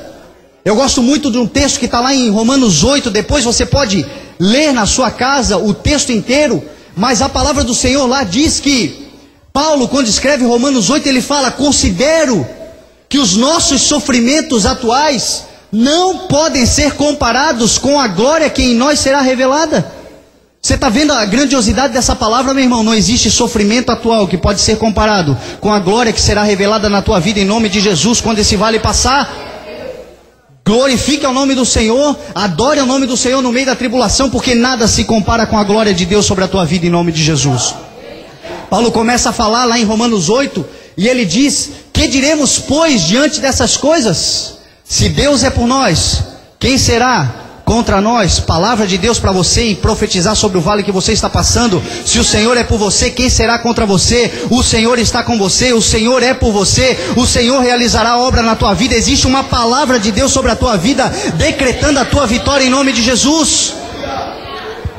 Eu gosto muito de um texto que está lá em Romanos 8, depois você pode ler na sua casa o texto inteiro, mas a palavra do Senhor lá diz que, Paulo, quando escreve Romanos 8, ele fala: considero que os nossos sofrimentos atuais não podem ser comparados com a glória que em nós será revelada. Você está vendo a grandiosidade dessa palavra, meu irmão? Não existe sofrimento atual que pode ser comparado com a glória que será revelada na tua vida em nome de Jesus quando esse vale passar. Glorifique ao nome do Senhor, adore ao nome do Senhor no meio da tribulação, porque nada se compara com a glória de Deus sobre a tua vida em nome de Jesus. Paulo começa a falar lá em Romanos 8, e ele diz: que diremos, pois, diante dessas coisas? Se Deus é por nós, quem será contra nós? Palavra de Deus para você e profetizar sobre o vale que você está passando. Se o Senhor é por você, quem será contra você? O Senhor está com você, o Senhor é por você, o Senhor realizará a obra na tua vida. Existe uma palavra de Deus sobre a tua vida, decretando a tua vitória em nome de Jesus.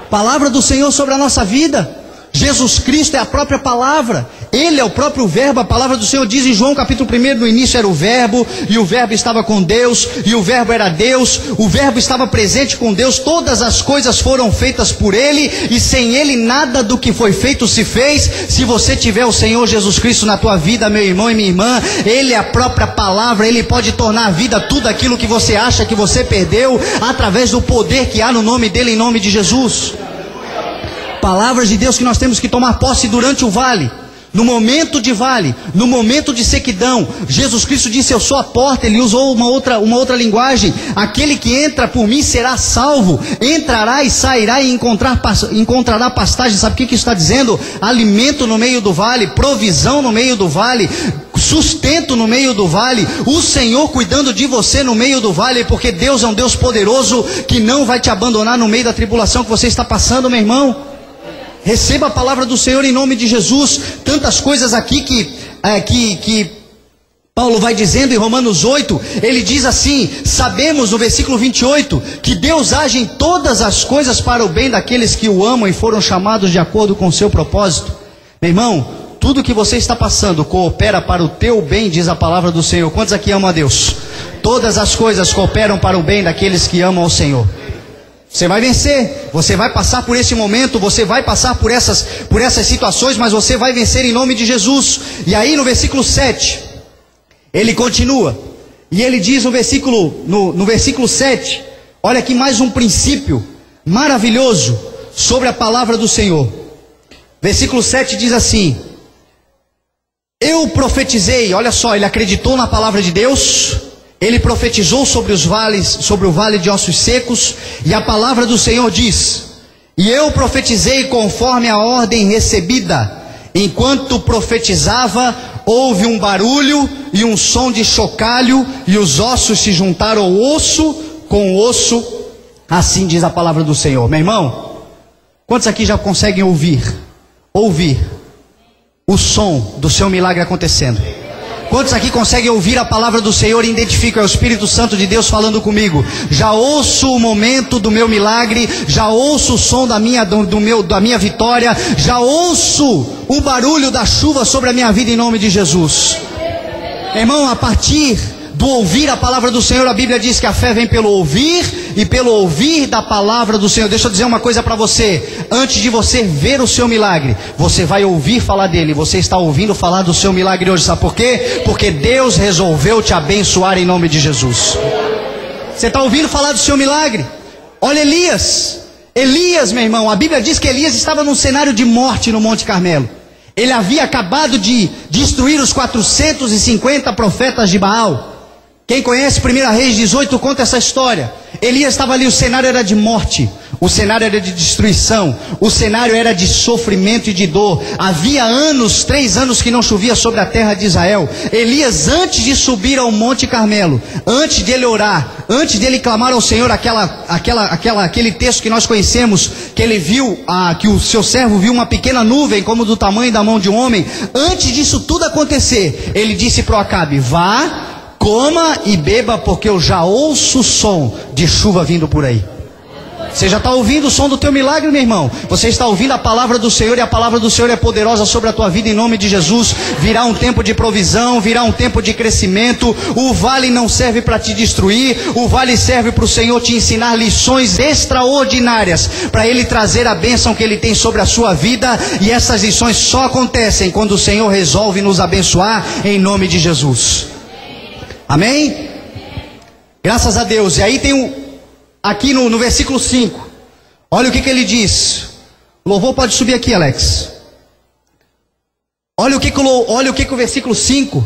Palavra do Senhor sobre a nossa vida. Jesus Cristo é a própria palavra, Ele é o próprio verbo. A palavra do Senhor diz em João capítulo 1, no início era o verbo, e o verbo estava com Deus, e o verbo era Deus, o verbo estava presente com Deus, todas as coisas foram feitas por Ele, e sem Ele nada do que foi feito se fez. Se você tiver o Senhor Jesus Cristo na tua vida, meu irmão e minha irmã, Ele é a própria palavra, Ele pode tornar a vida tudo aquilo que você acha que você perdeu, através do poder que há no nome dEle, em nome de Jesus. Palavras de Deus que nós temos que tomar posse durante o vale, no momento de vale, no momento de sequidão. Jesus Cristo disse: eu sou a porta. Ele usou uma outra linguagem: aquele que entra por mim será salvo, entrará e sairá e encontrará pastagem. Sabe o que isso está dizendo? Alimento no meio do vale, provisão no meio do vale, sustento no meio do vale, o Senhor cuidando de você no meio do vale, porque Deus é um Deus poderoso que não vai te abandonar no meio da tribulação que você está passando, meu irmão. Receba a palavra do Senhor em nome de Jesus. Tantas coisas aqui que Paulo vai dizendo em Romanos 8. Ele diz assim: sabemos, no versículo 28, que Deus age em todas as coisas para o bem daqueles que o amam e foram chamados de acordo com o seu propósito. Meu irmão, tudo que você está passando coopera para o teu bem, diz a palavra do Senhor. Quantos aqui amam a Deus? Todas as coisas cooperam para o bem daqueles que amam ao Senhor. Você vai vencer, você vai passar por esse momento, você vai passar por essas situações, mas você vai vencer em nome de Jesus. E aí no versículo 7, ele continua, e ele diz no versículo 7, olha aqui mais um princípio maravilhoso sobre a palavra do Senhor. Versículo 7 diz assim: Eu profetizei, olha só, ele acreditou na palavra de Deus, ele profetizou sobre os vales, sobre o vale de ossos secos, e a palavra do Senhor diz: e eu profetizei conforme a ordem recebida. Enquanto profetizava, houve um barulho e um som de chocalho, e os ossos se juntaram osso com osso, assim diz a palavra do Senhor. Meu irmão, quantos aqui já conseguem ouvir o som do seu milagre acontecendo? Quantos aqui conseguem ouvir a palavra do Senhor e identificam, é o Espírito Santo de Deus falando comigo? Já ouço o momento do meu milagre, já ouço o som da minha vitória, já ouço o barulho da chuva sobre a minha vida em nome de Jesus. Irmão, a partir do ouvir a palavra do Senhor, a Bíblia diz que a fé vem pelo ouvir e pelo ouvir da palavra do Senhor. Deixa eu dizer uma coisa para você: antes de você ver o seu milagre, você vai ouvir falar dele. Você está ouvindo falar do seu milagre hoje, sabe por quê? Porque Deus resolveu te abençoar em nome de Jesus. Você está ouvindo falar do seu milagre? Olha Elias, meu irmão, a Bíblia diz que Elias estava num cenário de morte no Monte Carmelo. Ele havia acabado de destruir os 450 profetas de Baal. Quem conhece 1 Reis 18 conta essa história. Elias estava ali, o cenário era de morte, o cenário era de destruição, o cenário era de sofrimento e de dor. Havia 3 anos que não chovia sobre a terra de Israel. Elias, antes de subir ao Monte Carmelo, antes de ele orar, antes de ele clamar ao Senhor, aquele texto que nós conhecemos, que ele viu, que o seu servo viu uma pequena nuvem como do tamanho da mão de um homem. Antes disso tudo acontecer, ele disse para o Acabe: vá, coma e beba, porque eu já ouço o som de chuva vindo por aí. Você já está ouvindo o som do teu milagre, meu irmão? Você está ouvindo a palavra do Senhor, e a palavra do Senhor é poderosa sobre a tua vida em nome de Jesus. Virá um tempo de provisão, virá um tempo de crescimento. O vale não serve para te destruir, o vale serve para o Senhor te ensinar lições extraordinárias, para Ele trazer a bênção que Ele tem sobre a sua vida. E essas lições só acontecem quando o Senhor resolve nos abençoar em nome de Jesus. Amém? Graças a Deus. E aí tem aqui no versículo 5, olha o que ele diz. O louvor pode subir aqui, Alex. Olha o que o versículo 5,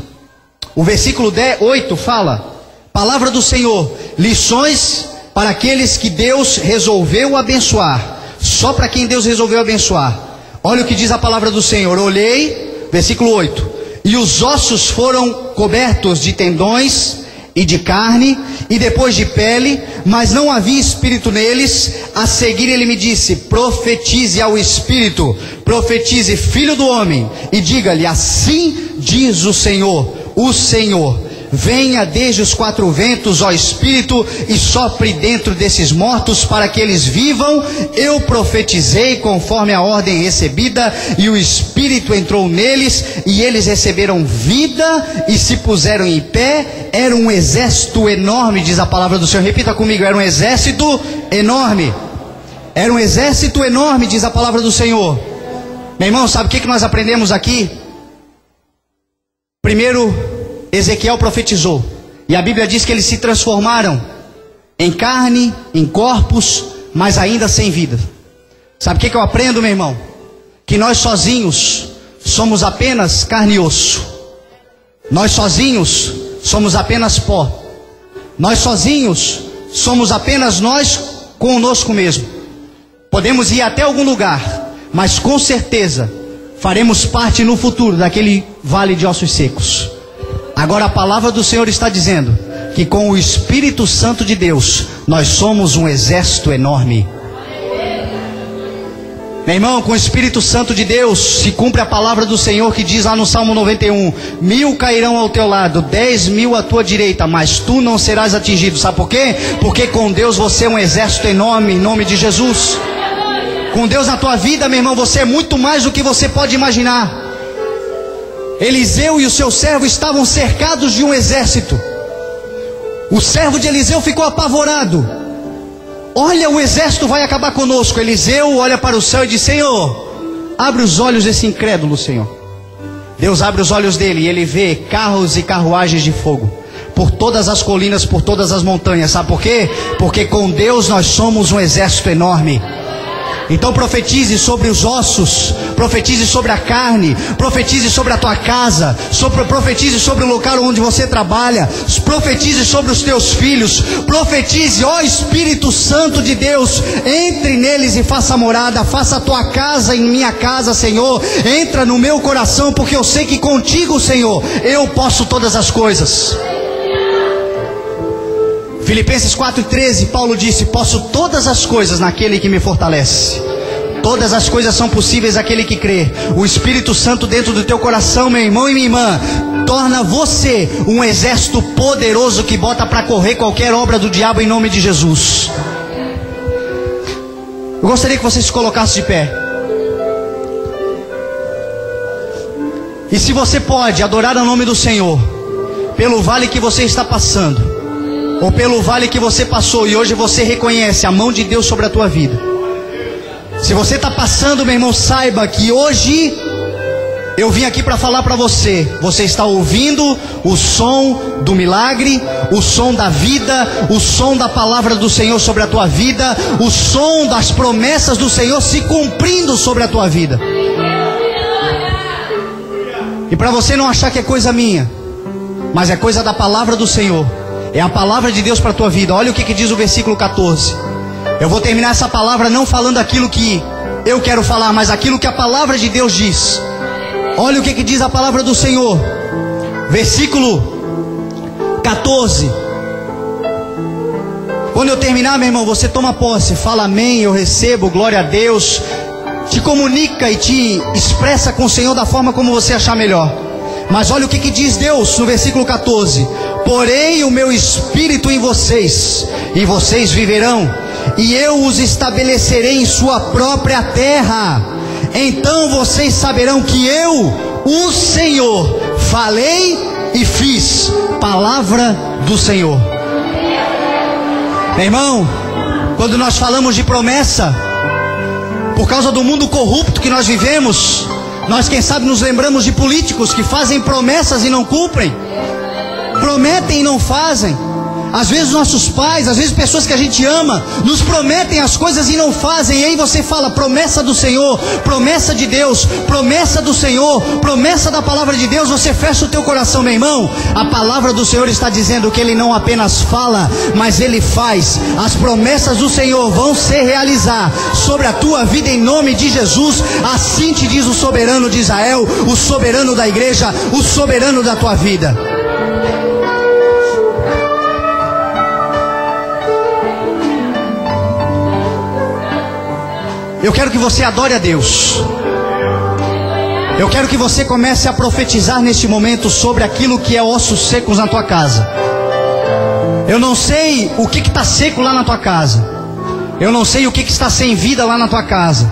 o versículo 8 fala. Palavra do Senhor: lições para aqueles que Deus resolveu abençoar. Só para quem Deus resolveu abençoar. Olha o que diz a palavra do Senhor. Olhei, versículo 8: e os ossos foram cobertos de tendões e de carne, e depois de pele, mas não havia espírito neles. A seguir ele me disse: profetize ao espírito, profetize, filho do homem, e diga-lhe: assim diz o Senhor, venha desde os 4 ventos, ó Espírito, e sopre dentro desses mortos para que eles vivam. Eu profetizei conforme a ordem recebida, e o Espírito entrou neles, e eles receberam vida e se puseram em pé. Era um exército enorme, diz a palavra do Senhor. Repita comigo: era um exército enorme. Era um exército enorme, diz a palavra do Senhor. Meu irmão, sabe o que nós aprendemos aqui? Primeiro, Ezequiel profetizou, e a Bíblia diz que eles se transformaram em carne, em corpos, mas ainda sem vida. Sabe o que eu aprendo, meu irmão? Que nós sozinhos somos apenas carne e osso. Nós sozinhos somos apenas pó. Nós sozinhos somos apenas nós conosco mesmo. Podemos ir até algum lugar, mas com certeza faremos parte no futuro daquele vale de ossos secos. Agora a palavra do Senhor está dizendo que com o Espírito Santo de Deus, nós somos um exército enorme. Meu irmão, com o Espírito Santo de Deus, se cumpre a palavra do Senhor que diz lá no Salmo 91, 1000 cairão ao teu lado, 10.000 à tua direita, mas tu não serás atingido. Sabe por quê? Porque com Deus você é um exército enorme, em nome de Jesus. Com Deus na tua vida, meu irmão, você é muito mais do que você pode imaginar. Eliseu e o seu servo estavam cercados de um exército. O servo de Eliseu ficou apavorado. Olha, o exército vai acabar conosco. Eliseu olha para o céu e diz: Senhor, abre os olhos desse incrédulo, Senhor. Deus abre os olhos dele e ele vê carros e carruagens de fogo por todas as colinas, por todas as montanhas. Sabe por quê? Porque com Deus nós somos um exército enorme. Então profetize sobre os ossos, profetize sobre a carne, profetize sobre a tua casa, profetize sobre o local onde você trabalha, profetize sobre os teus filhos, profetize, ó Espírito Santo de Deus, entre neles e faça morada, faça a tua casa em minha casa, Senhor, entra no meu coração, porque eu sei que contigo, Senhor, eu posso todas as coisas. Filipenses 4,13, Paulo disse: posso todas as coisas naquele que me fortalece. Todas as coisas são possíveis àquele que crê. O Espírito Santo dentro do teu coração, meu irmão e minha irmã, torna você um exército poderoso que bota para correr qualquer obra do diabo em nome de Jesus. Eu gostaria que você se colocasse de pé. E se você pode adorar o nome do Senhor pelo vale que você está passando, ou pelo vale que você passou e hoje você reconhece a mão de Deus sobre a tua vida. Se você está passando, meu irmão, saiba que hoje eu vim aqui para falar para você. Você está ouvindo o som do milagre, o som da vida, o som da palavra do Senhor sobre a tua vida, o som das promessas do Senhor se cumprindo sobre a tua vida. E para você não achar que é coisa minha, mas é coisa da palavra do Senhor, é a palavra de Deus para a tua vida. Olha o que diz o versículo 14. Eu vou terminar essa palavra não falando aquilo que eu quero falar, mas aquilo que a palavra de Deus diz. Olha o que diz a palavra do Senhor. Versículo 14. Quando eu terminar, meu irmão, você toma posse, fala amém, eu recebo, glória a Deus. Te comunica e te expressa com o Senhor da forma como você achar melhor. Mas olha o que diz Deus no versículo 14. Porém o meu espírito em vocês, e vocês viverão, e eu os estabelecerei em sua própria terra. Então vocês saberão que eu, o Senhor, falei e fiz. Palavra do Senhor. Meu irmão, quando nós falamos de promessa, por causa do mundo corrupto que nós vivemos, nós quem sabe nos lembramos de políticos que fazem promessas e não cumprem, prometem e não fazem. Às vezes nossos pais, às vezes pessoas que a gente ama, nos prometem as coisas e não fazem. E aí você fala, promessa do Senhor, promessa de Deus, promessa do Senhor, promessa da palavra de Deus. Você fecha o teu coração, meu irmão. A palavra do Senhor está dizendo que Ele não apenas fala, mas Ele faz. As promessas do Senhor vão se realizar sobre a tua vida em nome de Jesus. Assim te diz o soberano de Israel, o soberano da igreja, o soberano da tua vida. Eu quero que você adore a Deus. Eu quero que você comece a profetizar neste momento sobre aquilo que é ossos secos na tua casa. Eu não sei o que está seco lá na tua casa. Eu não sei o que está sem vida lá na tua casa.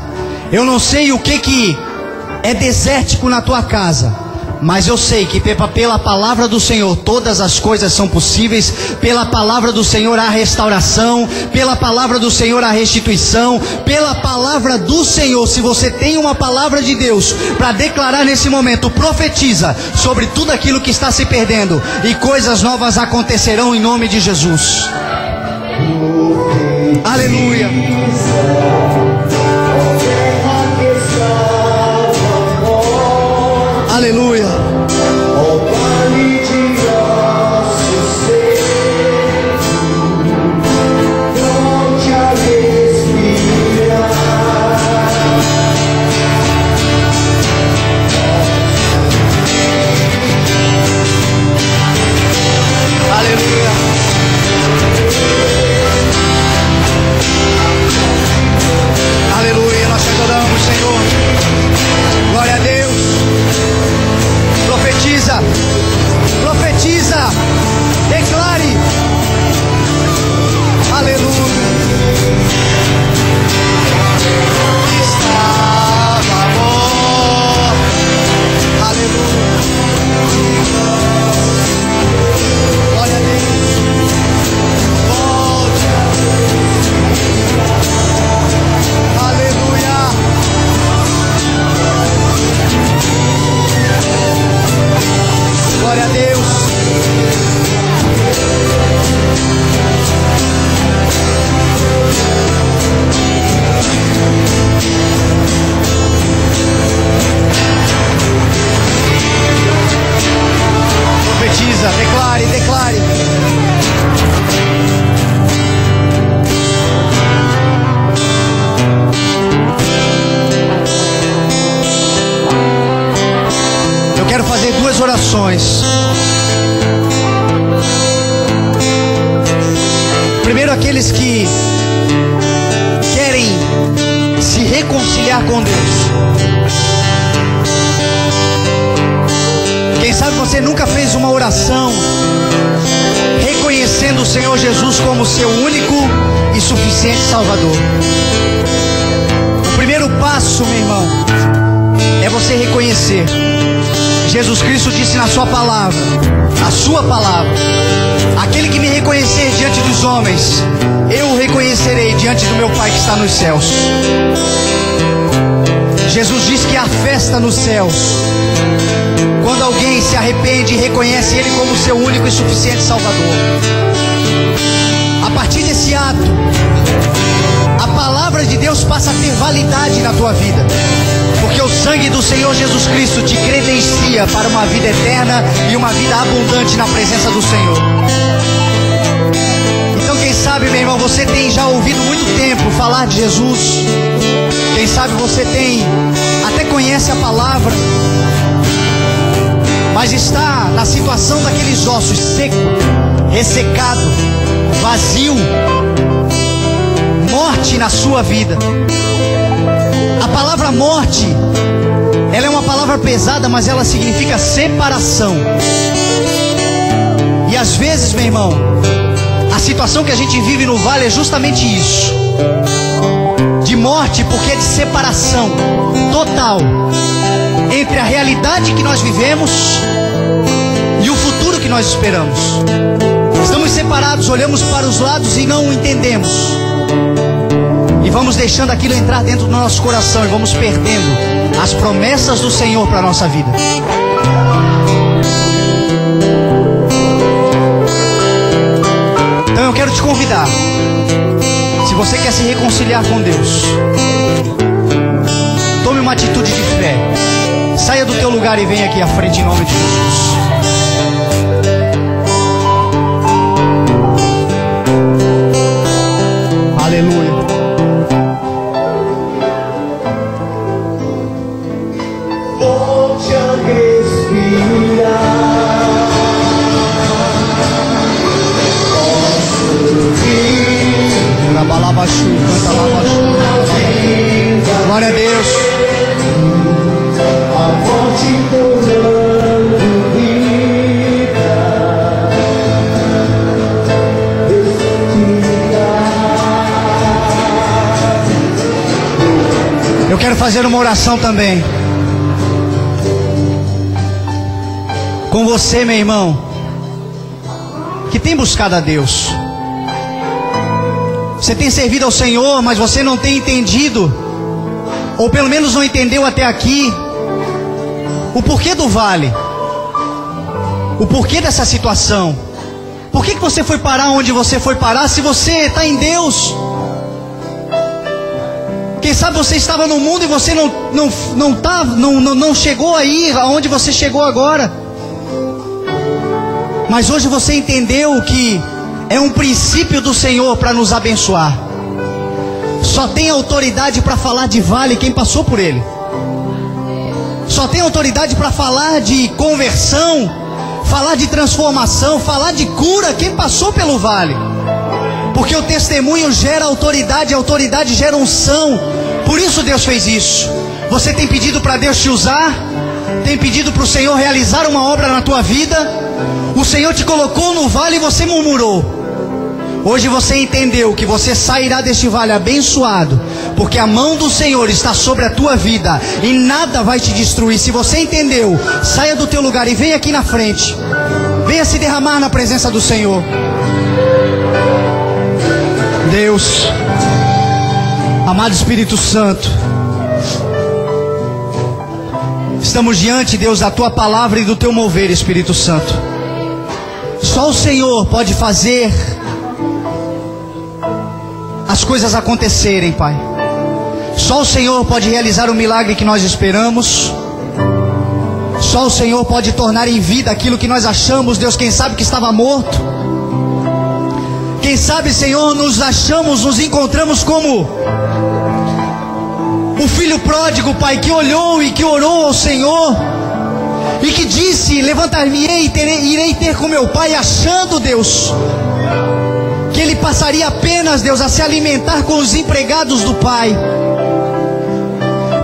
Eu não sei o que é desértico na tua casa. Mas eu sei que pela palavra do Senhor todas as coisas são possíveis. Pela palavra do Senhor há restauração. Pela palavra do Senhor há restituição. Pela palavra do Senhor, se você tem uma palavra de Deus para declarar nesse momento, profetiza sobre tudo aquilo que está se perdendo, e coisas novas acontecerão em nome de Jesus. Aleluia. Aleluia. Aleluia. corações. Primeiro, aqueles que querem se reconciliar com Deus. Quem sabe você nunca fez uma oração reconhecendo o Senhor Jesus como seu único e suficiente Salvador. O primeiro passo, meu irmão, é você reconhecer. Jesus Cristo disse na sua palavra, a sua palavra: aquele que me reconhecer diante dos homens, eu o reconhecerei diante do meu Pai que está nos céus. Jesus disse que há festa nos céus quando alguém se arrepende e reconhece Ele como seu único e suficiente Salvador. A partir desse ato, a palavra de Deus passa a ter validade na tua vida, porque o sangue do Senhor Jesus Cristo te credencia para uma vida eterna e uma vida abundante na presença do Senhor. Então, quem sabe, meu irmão, você tem já ouvido muito tempo falar de Jesus. Quem sabe você até conhece a palavra, mas está na situação daqueles ossos seco, ressecado, vazio, morte na sua vida. A palavra morte, ela é uma palavra pesada, mas ela significa separação. E às vezes, meu irmão, a situação que a gente vive no vale é justamente isso, de morte, porque é de separação total entre a realidade que nós vivemos e o futuro que nós esperamos. Estamos separados, olhamos para os lados e não entendemos, e vamos deixando aquilo entrar dentro do nosso coração, e vamos perdendo as promessas do Senhor para a nossa vida. Então eu quero te convidar, se você quer se reconciliar com Deus, tome uma atitude de fé. Saia do teu lugar e venha aqui à frente em nome de Jesus. Aleluia. Volte a respirar. Glória a Deus. Eu quero fazer uma oração também com você, meu irmão, que tem buscado a Deus. Você tem servido ao Senhor, mas você não tem entendido, ou pelo menos não entendeu até aqui, o porquê do vale, o porquê dessa situação. Por que você foi parar onde você foi parar se você está em Deus? Quem sabe você estava no mundo e você não chegou aí aonde você chegou agora. Mas hoje você entendeu que é um princípio do Senhor para nos abençoar. Só tem autoridade para falar de vale quem passou por ele. Só tem autoridade para falar de conversão, falar de transformação, falar de cura quem passou pelo vale. Porque o testemunho gera autoridade, a autoridade gera unção. Por isso Deus fez isso. Você tem pedido para Deus te usar? Tem pedido para o Senhor realizar uma obra na tua vida? O Senhor te colocou no vale e você murmurou. Hoje você entendeu que você sairá deste vale abençoado, porque a mão do Senhor está sobre a tua vida e nada vai te destruir. Se você entendeu, saia do teu lugar e venha aqui na frente. Venha se derramar na presença do Senhor. Deus, amado Espírito Santo, estamos diante, Deus, da tua palavra e do teu mover, Espírito Santo. Só o Senhor pode fazer as coisas acontecerem, Pai. Só o Senhor pode realizar o milagre que nós esperamos. Só o Senhor pode tornar em vida aquilo que nós achamos, Deus, quem sabe que estava morto. Quem sabe, Senhor, nos encontramos como o filho pródigo, Pai, que olhou e que orou ao Senhor, e que disse: levantar-me-ei e irei ter com meu pai, achando, Deus, que ele passaria apenas, Deus, a se alimentar com os empregados do pai.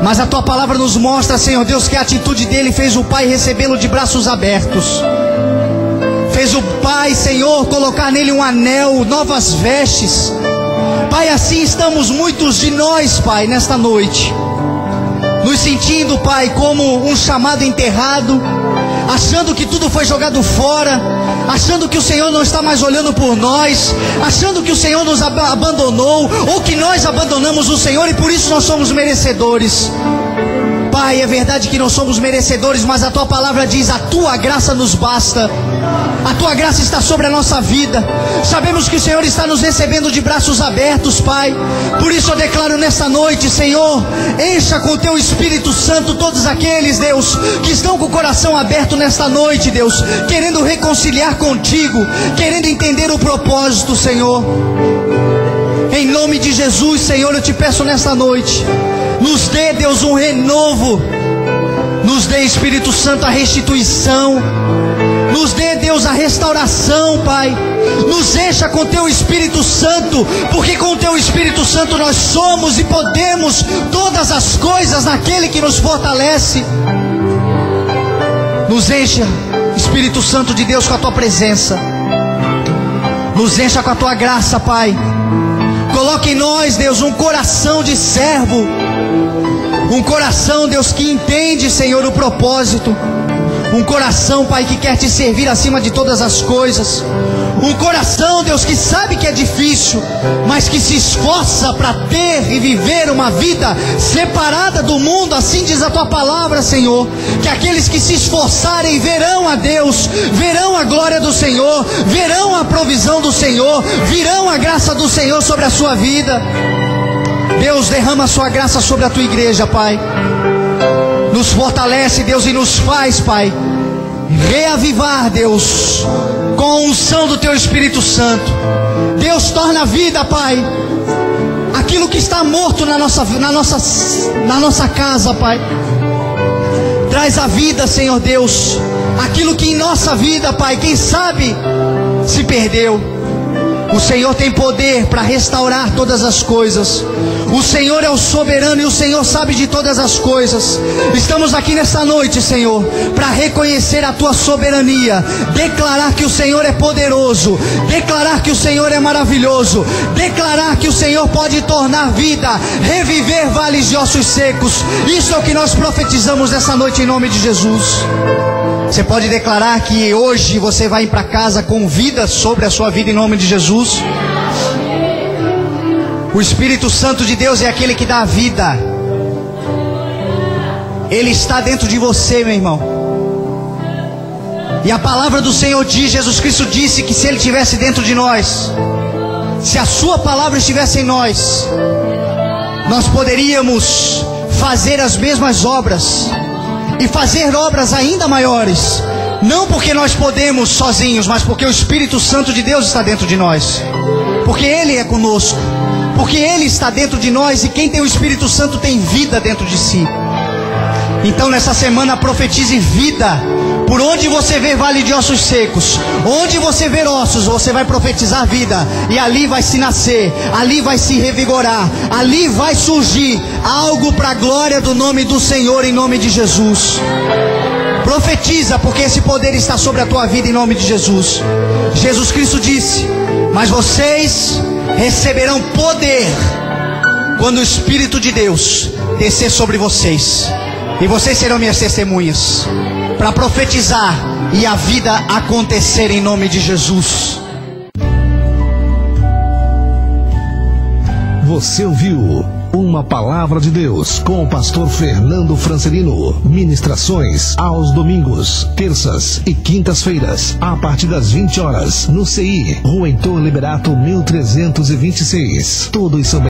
Mas a tua palavra nos mostra, Senhor Deus, que a atitude dele fez o pai recebê-lo de braços abertos. Fez o pai, Senhor, colocar nele um anel, novas vestes. Pai, assim estamos muitos de nós, Pai, nesta noite, nos sentindo, Pai, como um chamado enterrado, achando que tudo foi jogado fora, achando que o Senhor não está mais olhando por nós, achando que o Senhor nos abandonou, ou que nós abandonamos o Senhor e por isso nós somos merecedores. Pai, é verdade que não somos merecedores, mas a tua palavra diz: a tua graça nos basta. A tua graça está sobre a nossa vida. Sabemos que o Senhor está nos recebendo de braços abertos, Pai. Por isso eu declaro nesta noite, Senhor, encha com o teu Espírito Santo todos aqueles, Deus, que estão com o coração aberto nesta noite, Deus, querendo reconciliar contigo, querendo entender o propósito, Senhor. Em nome de Jesus, Senhor, eu te peço nesta noite, nos dê, Deus, um renovo. Nos dê, Espírito Santo, a restituição. Nos dê, Deus, a restauração, Pai. Nos encha com teu Espírito Santo, porque com teu Espírito Santo nós somos e podemos todas as coisas naquele que nos fortalece. Nos encha, Espírito Santo de Deus, com a tua presença. Nos encha com a tua graça, Pai. Coloque em nós, Deus, um coração de servo. Um coração, Deus, que entende, Senhor, o propósito. Um coração, Pai, que quer te servir acima de todas as coisas. Um coração, Deus, que sabe que é difícil, mas que se esforça para ter e viver uma vida separada do mundo. Assim diz a tua palavra, Senhor, que aqueles que se esforçarem verão a Deus, verão a glória do Senhor, verão a provisão do Senhor, virão a graça do Senhor sobre a sua vida. Deus, derrama a sua graça sobre a tua igreja, Pai. Nos fortalece, Deus, e nos faz, Pai, reavivar, Deus, com a unção do teu Espírito Santo. Deus, torna a vida, Pai, aquilo que está morto na nossa casa, Pai. Traz a vida, Senhor Deus, aquilo que em nossa vida, Pai, quem sabe se perdeu. O Senhor tem poder para restaurar todas as coisas. O Senhor é o soberano e o Senhor sabe de todas as coisas. Estamos aqui nesta noite, Senhor, para reconhecer a tua soberania, declarar que o Senhor é poderoso, declarar que o Senhor é maravilhoso, declarar que o Senhor pode tornar vida, reviver vales de ossos secos. Isso é o que nós profetizamos nessa noite em nome de Jesus. Você pode declarar que hoje você vai ir para casa com vida sobre a sua vida em nome de Jesus. O Espírito Santo de Deus é aquele que dá a vida. Ele está dentro de você, meu irmão. E a palavra do Senhor diz, Jesus Cristo disse que se Ele estivesse dentro de nós, se a sua palavra estivesse em nós, nós poderíamos fazer as mesmas obras e fazer obras ainda maiores. Não porque nós podemos sozinhos, mas porque o Espírito Santo de Deus está dentro de nós, porque Ele é conosco, porque Ele está dentro de nós. E quem tem o Espírito Santo tem vida dentro de si. Então nessa semana profetize vida. Por onde você vê vale de ossos secos, onde você ver ossos, você vai profetizar vida. E ali vai se nascer, ali vai se revigorar, ali vai surgir algo para a glória do nome do Senhor, em nome de Jesus. Profetiza, porque esse poder está sobre a tua vida em nome de Jesus. Jesus Cristo disse: mas vocês receberão poder quando o Espírito de Deus descer sobre vocês, e vocês serão minhas testemunhas, para profetizar e a vida acontecer em nome de Jesus. Você ouviu uma palavra de Deus com o pastor Fernando Francelino. Ministrações aos domingos, terças e quintas-feiras, a partir das 20 horas, no CI, Rua Heitor Liberato 1326. Tudo isso